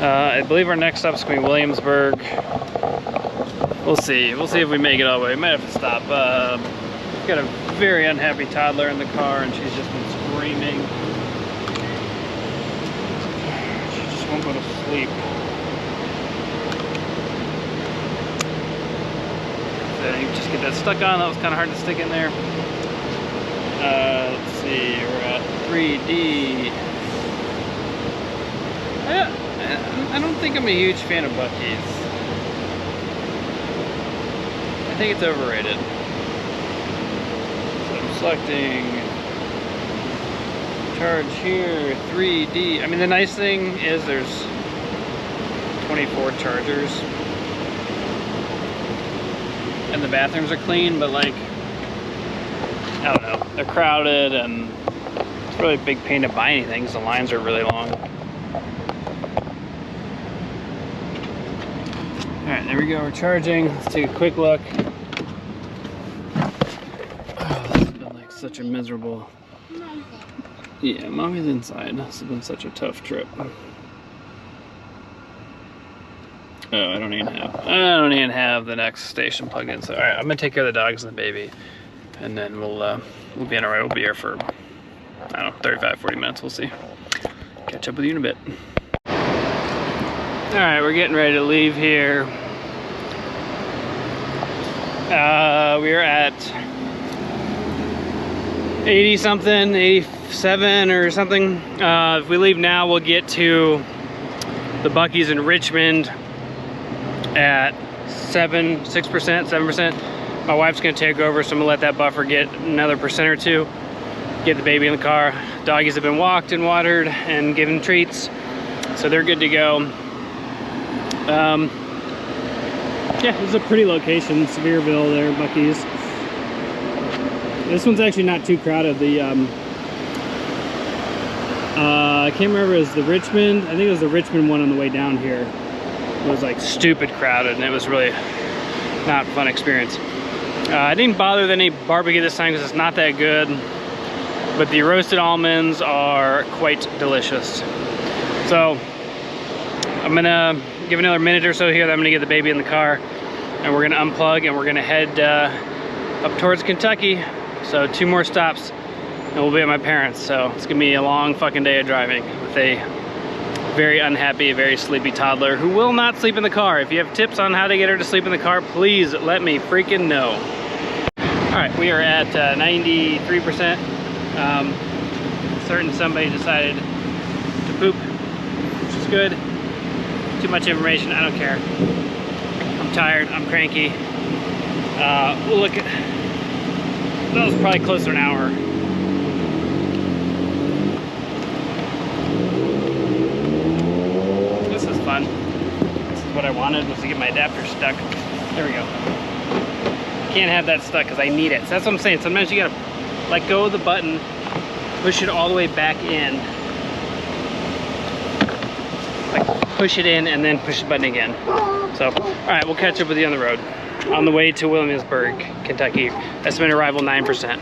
I believe our next stop is going to be Williamsburg. We'll see if we make it all the way. We might have to stop. We've got a very unhappy toddler in the car, and she's just been screaming. She just won't go to sleep. So you just get that stuck on. That was kind of hard to stick in there. Let's see, we're at 3D. I don't think I'm a huge fan of Buc-ee's. I think it's overrated. So I'm selecting charge here, 3D. I mean, the nice thing is there's 24 chargers. And the bathrooms are clean, but like, I don't know, they're crowded and it's really a big pain to buy anything because the lines are really long. Alright, there we go, we're charging. Let's take a quick look. Oh, this has been like such a miserable... Yeah, Mommy's inside. This has been such a tough trip. Oh, I don't even have the next station plugged in. So, alright, I'm gonna take care of the dogs and the baby. And then we'll be on our way. We'll be here for, I don't know, 35, 40 minutes, we'll see. Catch up with you in a bit. Alright, we're getting ready to leave here. We're at 80 something, 87 or something. If we leave now, we'll get to the Buc-ee's in Richmond at 6%. My wife's gonna take over, so I'm gonna let that buffer get another % or two. Get the baby in the car. Doggies have been walked and watered and given treats, so they're good to go. Yeah, this is a pretty location, Sevierville there, Buc-ee's. This one's actually not too crowded. The I can't remember, it was the Richmond, I think it was the Richmond one on the way down here. It was like stupid crowded and it was really not a fun experience. I didn't bother with any barbecue this time because it's not that good, but the roasted almonds are quite delicious. So I'm gonna give another minute or so here. I'm gonna get the baby in the car and we're gonna unplug and we're gonna head up towards Kentucky. So 2 more stops and we'll be at my parents. So it's gonna be a long fucking day of driving with a very unhappy, very sleepy toddler who will not sleep in the car. If you have tips on how to get her to sleep in the car, please let me freaking know. All right, we are at 93%. Certain somebody decided to poop, which is good. Too much information, I don't care. I'm tired, I'm cranky. We'll look at, that was probably close to an hour. This is fun. This is what I wanted, was to get my adapter stuck. There we go. Can't have that stuck because I need it. So that's what I'm saying. Sometimes you gotta let go of the button, push it all the way back in. Like push it in and then push the button again. So, all right, we'll catch up with you on the road. On the way to Williamsburg, Kentucky. Estimated arrival 9%.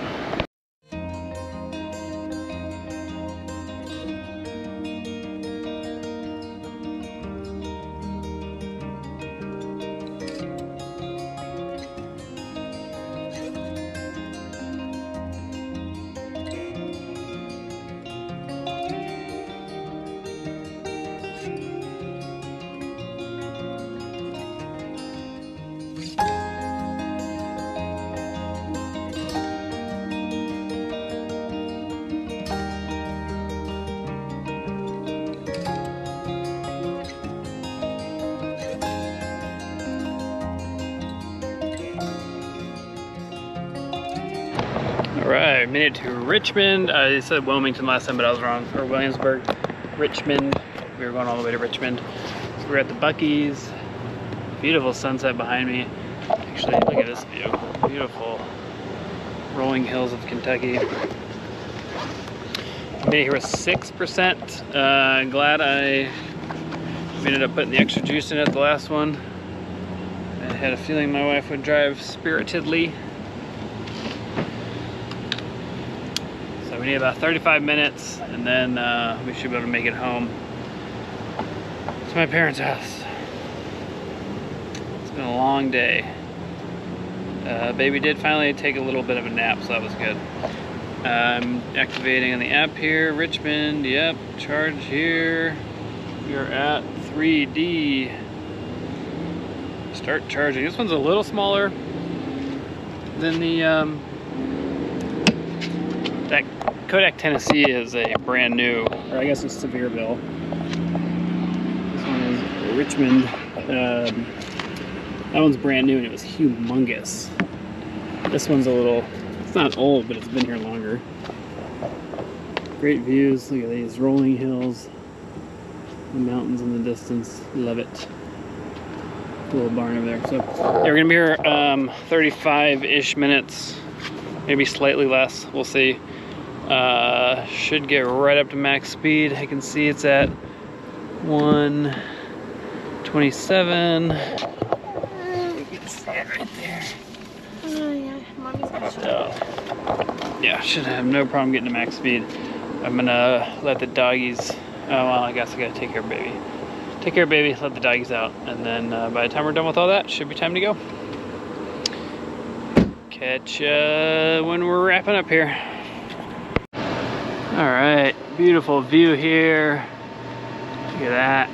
Alright, made it to Richmond. I said Wilmington last time, but I was wrong. Or Williamsburg, Richmond. We were going all the way to Richmond. So we're at the Buc-ee's. Beautiful sunset behind me. actually. Look at this view. Beautiful rolling hills of Kentucky. Made it here with 6%. Glad I ended up putting the extra juice in at the last one. I had a feeling my wife would drive spiritedly. So we need about 35 minutes, and then we should be able to make it home to my parents' house. It's been a long day. Baby did finally take a little bit of a nap, so that was good. I'm activating on the app here. Richmond, yep, charge here. We are at 3D. Start charging. This one's a little smaller than the that Kodak Tennessee is a brand new, or I guess it's Sevierville. This one is Richmond. That one's brand new and it was humongous. This one's a little, it's not old, but it's been here longer. Great views. Look at these rolling hills, the mountains in the distance. Love it. Little barn over there. So yeah, we're gonna be here 35-ish minutes, maybe slightly less. We'll see. Should get right up to max speed. I can see it's at 127. You can see it right there. Oh yeah, mommy's got So yeah, should have no problem getting to max speed. I'm gonna let the doggies. Oh well, I guess I gotta take care of baby. Take care of baby, let the doggies out, and then by the time we're done with all that, should be time to go. Catch when we're wrapping up here. All right, beautiful view here. Look at that.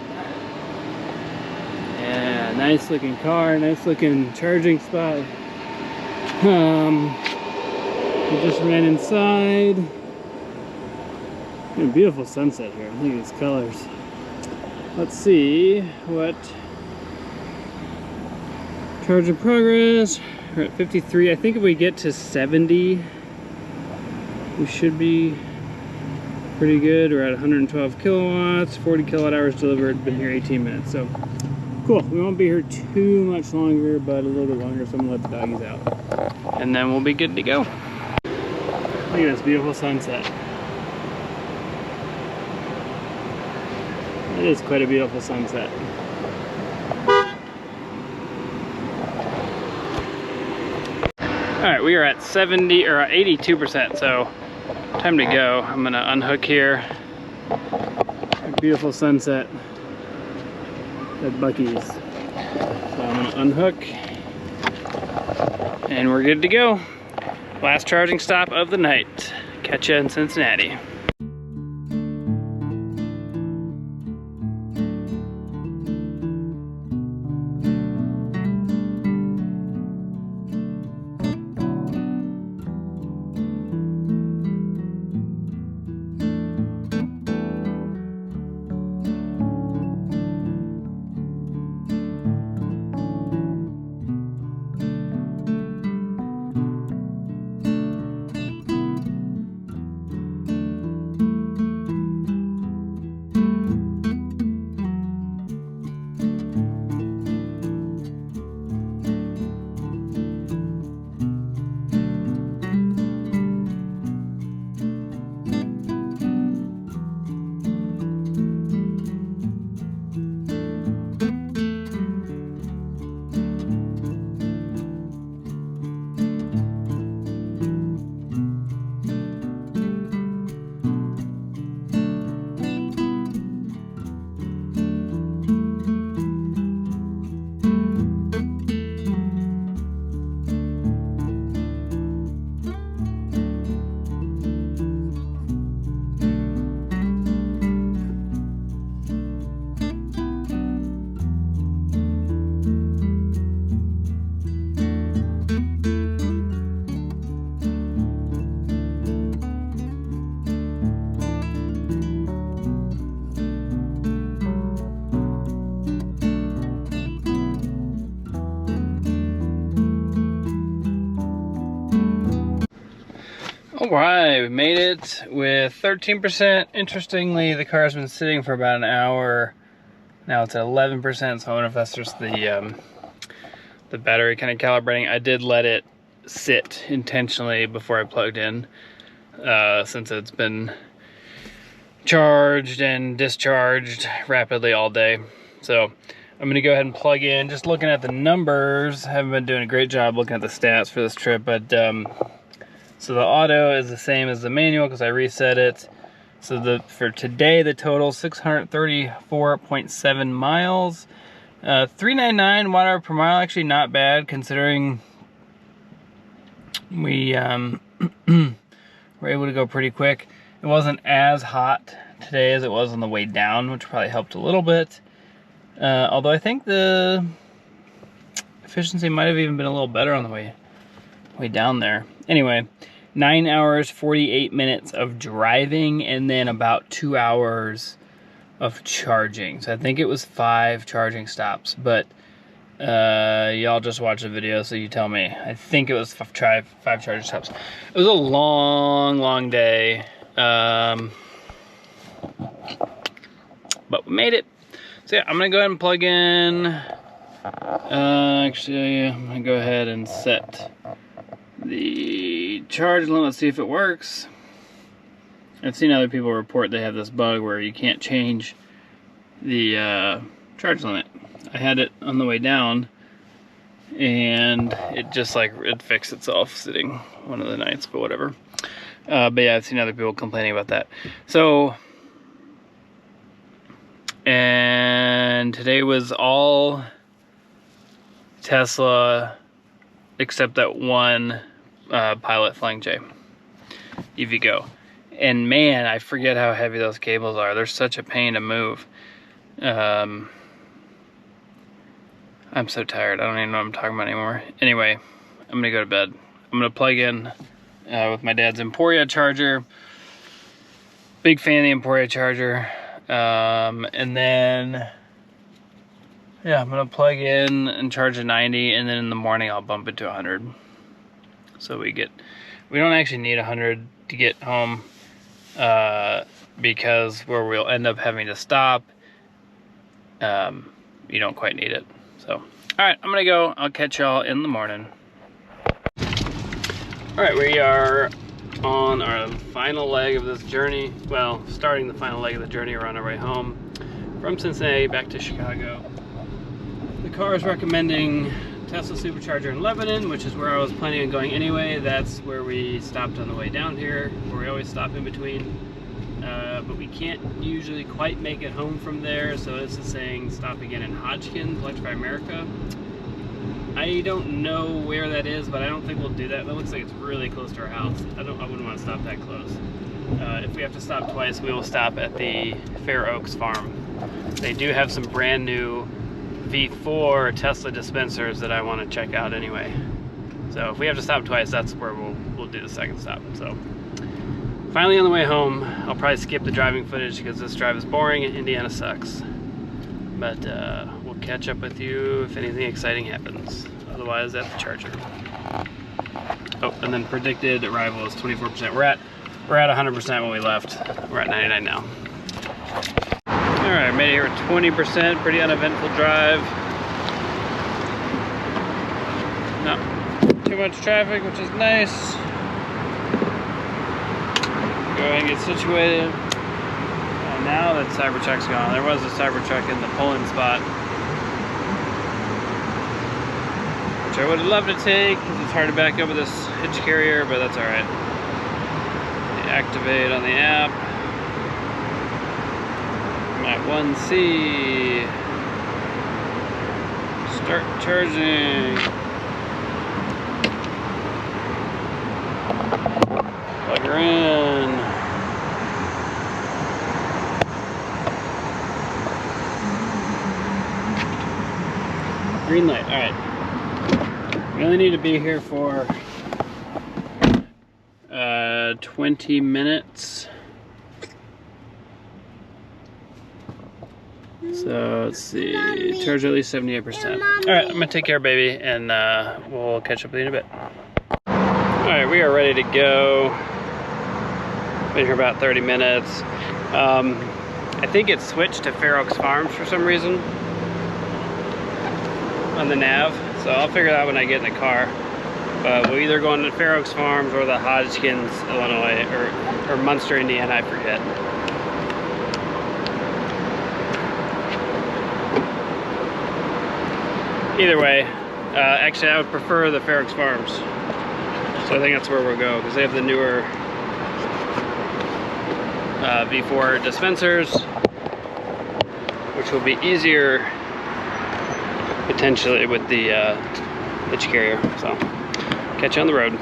Yeah, nice looking car, nice looking charging spot. We just ran inside. And a beautiful sunset here. Look at these colors. Let's see what charge in progress. We're at 53. I think if we get to 70, we should be pretty good. We're at 112 kilowatts, 40 kilowatt hours delivered. Been here 18 minutes, so cool. We won't be here too much longer, but a little bit longer, so I'm gonna let the doggies out, and then we'll be good to go. Look at this beautiful sunset. It is quite a beautiful sunset. All right, we are at 70 or 82%, so time to go. I'm gonna unhook here. A beautiful sunset at Buc-ee's. So I'm gonna unhook, and we're good to go. Last charging stop of the night. Catch ya in Cincinnati. Alright, we made it with 13%. Interestingly, the car's been sitting for about an hour. Now it's at 11%, so I wonder if that's just the the battery kind of calibrating. I did let it sit intentionally before I plugged in, since it's been charged and discharged rapidly all day. So I'm gonna go ahead and plug in. Just looking at the numbers, haven't been doing a great job looking at the stats for this trip, but so the auto is the same as the manual because I reset it. So for today, the total 634.7 miles, 399 watt-hour per mile. Actually not bad considering we were able to go pretty quick. It wasn't as hot today as it was on the way down, which probably helped a little bit. Although I think the efficiency might have even been a little better on the way down there. Anyway, 9 hours, 48 minutes of driving, and then about 2 hours of charging. So I think it was 5 charging stops, but y'all just watch the video, so you tell me. I think it was 5 charging stops. It was a long day, but we made it. So yeah, I'm gonna go ahead and plug in. Actually, I'm gonna go ahead and set the charge limit. Let's see if it works. I've seen other people report they have this bug where you can't change the charge limit. I had it on the way down, and it just like it fixed itself sitting one of the nights, but whatever. But yeah, I've seen other people complaining about that. So, and today was all Tesla except that one Pilot Flying J EVgo. And man, I forget how heavy those cables are. They're such a pain to move. I'm so tired. I don't even know what I'm talking about anymore. Anyway, I'm gonna go to bed. I'm gonna plug in with my dad's Emporia charger. Big fan of the Emporia charger. And then, yeah, I'm gonna plug in and charge at 90, and then in the morning I'll bump it to 100. So we don't actually need 100 to get home, because where we'll end up having to stop, you don't quite need it. So, all right, I'm gonna go. I'll catch y'all in the morning. All right, we are on our final leg of this journey. Well, starting the final leg of the journey. We're on our way home from Cincinnati back to Chicago. The car is recommending Tesla Supercharger in Lebanon, which is where I was planning on going anyway. That's where we stopped on the way down here, where we always stop in between. But we can't usually quite make it home from there, so this is saying stop again in Hodgkins, Electrify America. I don't know where that is, but I don't think we'll do that. That looks like it's really close to our house. I wouldn't want to stop that close. If we have to stop twice, we will stop at the Fair Oaks farm. They do have some brand new V4 Tesla dispensers that I want to check out anyway. So if we have to stop twice, that's where we'll do the second stop. So finally on the way home, I'll probably skip the driving footage because this drive is boring and Indiana sucks. But we'll catch up with you if anything exciting happens. Otherwise, at the charger. Oh, and then predicted arrival is 24%. We're at 100% when we left. We're at 99 now. All right, made it here at 20%. Pretty uneventful drive. Not too much traffic, which is nice. Go ahead and get situated. And now that Cybertruck's gone. There was a Cybertruck in the pulling spot, which I would have loved to take because it's hard to back up with this hitch carrier, but that's all right. Activate on the app. I'm at 1C. Start charging. Plug her in. Green light, all right. We only need to be here for 20 minutes. So let's see, charge at least 78%. All right, I'm gonna take care, baby, and we'll catch up with you in a bit. All right, we are ready to go. Been here about 30 minutes. I think it switched to Fair Oaks Farms for some reason on the nav. So I'll figure that out when I get in the car. But we'll either go into Fair Oaks Farms or the Hodgkins, Illinois, or Munster, Indiana, I forget. Either way, actually I would prefer the Fair Oaks Farms. So I think that's where we'll go, because they have the newer V4 dispensers, which will be easier potentially with the hitch carrier. So catch you on the road.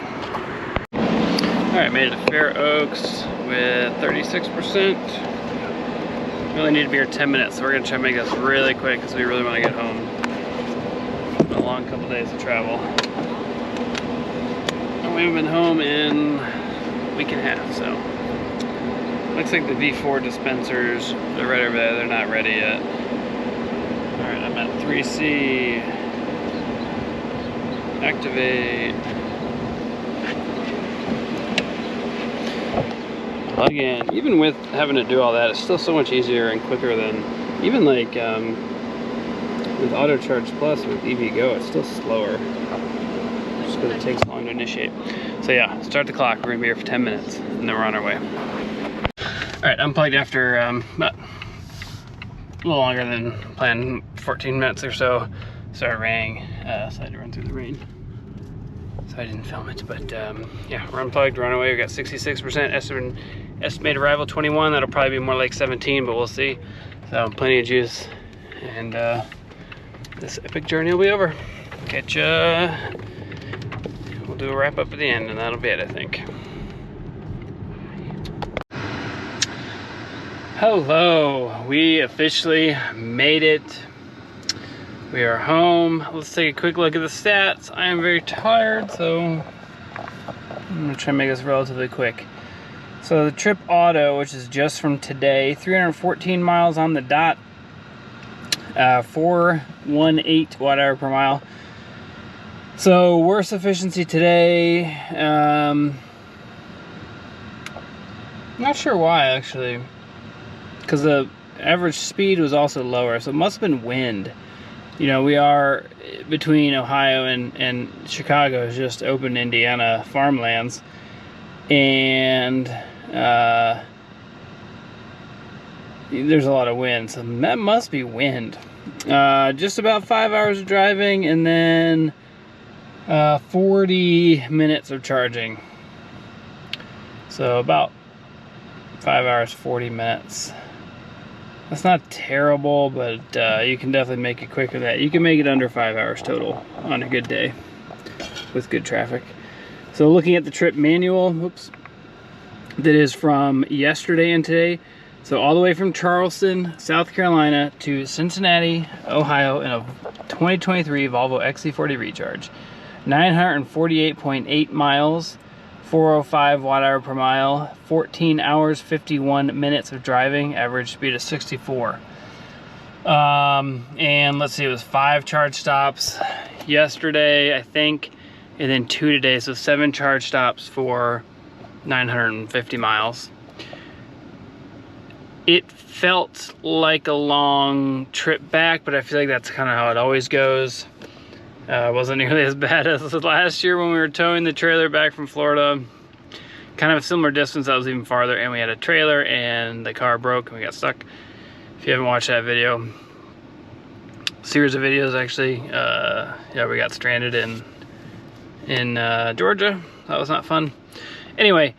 All right, made it to Fair Oaks with 36%. Really need to be here 10 minutes, so we're gonna try to make this really quick because we really want to get home. It's been a long couple days of travel. And we haven't been home in a week and a half, so. Looks like the V4 dispensers, they're right over there, they're not ready yet. All right, I'm at 3C. Activate. Plug in. Even with having to do all that, it's still so much easier and quicker than, even like with Auto Charge Plus with EV Go, it's still slower. Just because it takes long to initiate. So yeah, start the clock. We're gonna be here for 10 minutes and then we're on our way. All right, unplugged after about a little longer than planned, 14 minutes or so. Started raining, so I had to run through the rain. So I didn't film it, but yeah, we're unplugged, we're on our way. We got 66%, estimated arrival 21. That'll probably be more like 17, but we'll see. So plenty of juice, and this epic journey will be over. Catch ya. We'll do a wrap up at the end, and that'll be it, I think. Hello, we officially made it. We are home. Let's take a quick look at the stats. I am very tired, so I'm gonna try and make this relatively quick. So the trip auto, which is just from today, 314 miles on the dot, 418 watt-hour per mile. So worst efficiency today, not sure why actually, because the average speed was also lower, so it must have been wind. You know, we are between Ohio and Chicago, is just open Indiana farmlands, and there's a lot of wind, so that must be wind. Just about 5 hours of driving, and then 40 minutes of charging. So about 5 hours, 40 minutes. That's not terrible, but you can definitely make it quicker than that. You can make it under 5 hours total on a good day with good traffic. So looking at the trip manual, whoops, that is from yesterday and today. So all the way from Charleston, South Carolina to Cincinnati, Ohio in a 2023 Volvo XC40 Recharge. 948.8 miles, 405 watt-hour per mile, 14 hours, 51 minutes of driving, average speed of 64. And let's see, it was 5 charge stops yesterday, I think, and then 2 today, so 7 charge stops for 950 miles. It felt like a long trip back, but I feel like that's kind of how it always goes. It wasn't nearly as bad as last year when we were towing the trailer back from Florida. Kind of a similar distance, that was even farther, and we had a trailer and the car broke and we got stuck. If you haven't watched that video, series of videos actually, yeah, we got stranded in Georgia. That was not fun. Anyway,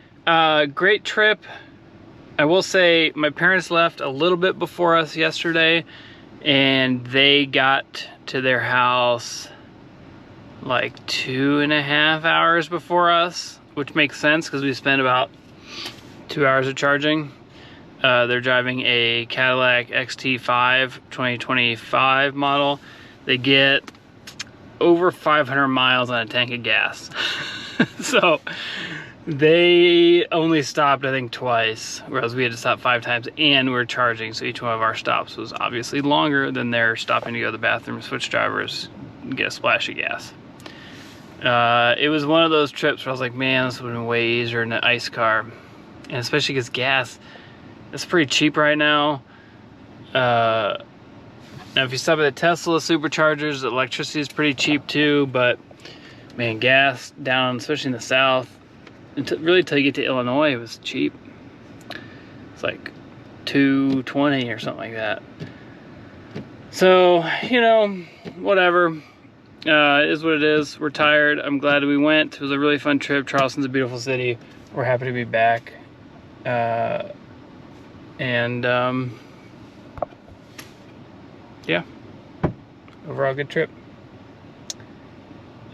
great trip. I will say my parents left a little bit before us yesterday, and they got to their house like 2.5 hours before us, which makes sense because we spent about 2 hours of charging. They're driving a Cadillac XT5 2025 model. They get over 500 miles on a tank of gas. So they only stopped, I think, twice, whereas we had to stop 5 times, and we were charging, so each one of our stops was obviously longer than their stopping to go to the bathroom, switch drivers, and get a splash of gas. It was one of those trips where I was like, man, this would have been way easier in an ICE car, and especially because gas, it's pretty cheap right now. Now, if you stop at the Tesla Superchargers, the electricity is pretty cheap too, but man, gas down, especially in the south, really till you get to Illinois, it was cheap. It's like $2.20 or something like that. So, you know, whatever. It is what it is. We're tired. I'm glad we went. It was a really fun trip. Charleston's a beautiful city. We're happy to be back. Yeah, overall good trip.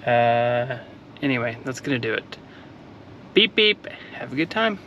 Anyway, that's gonna do it. Beep beep. Have a good time.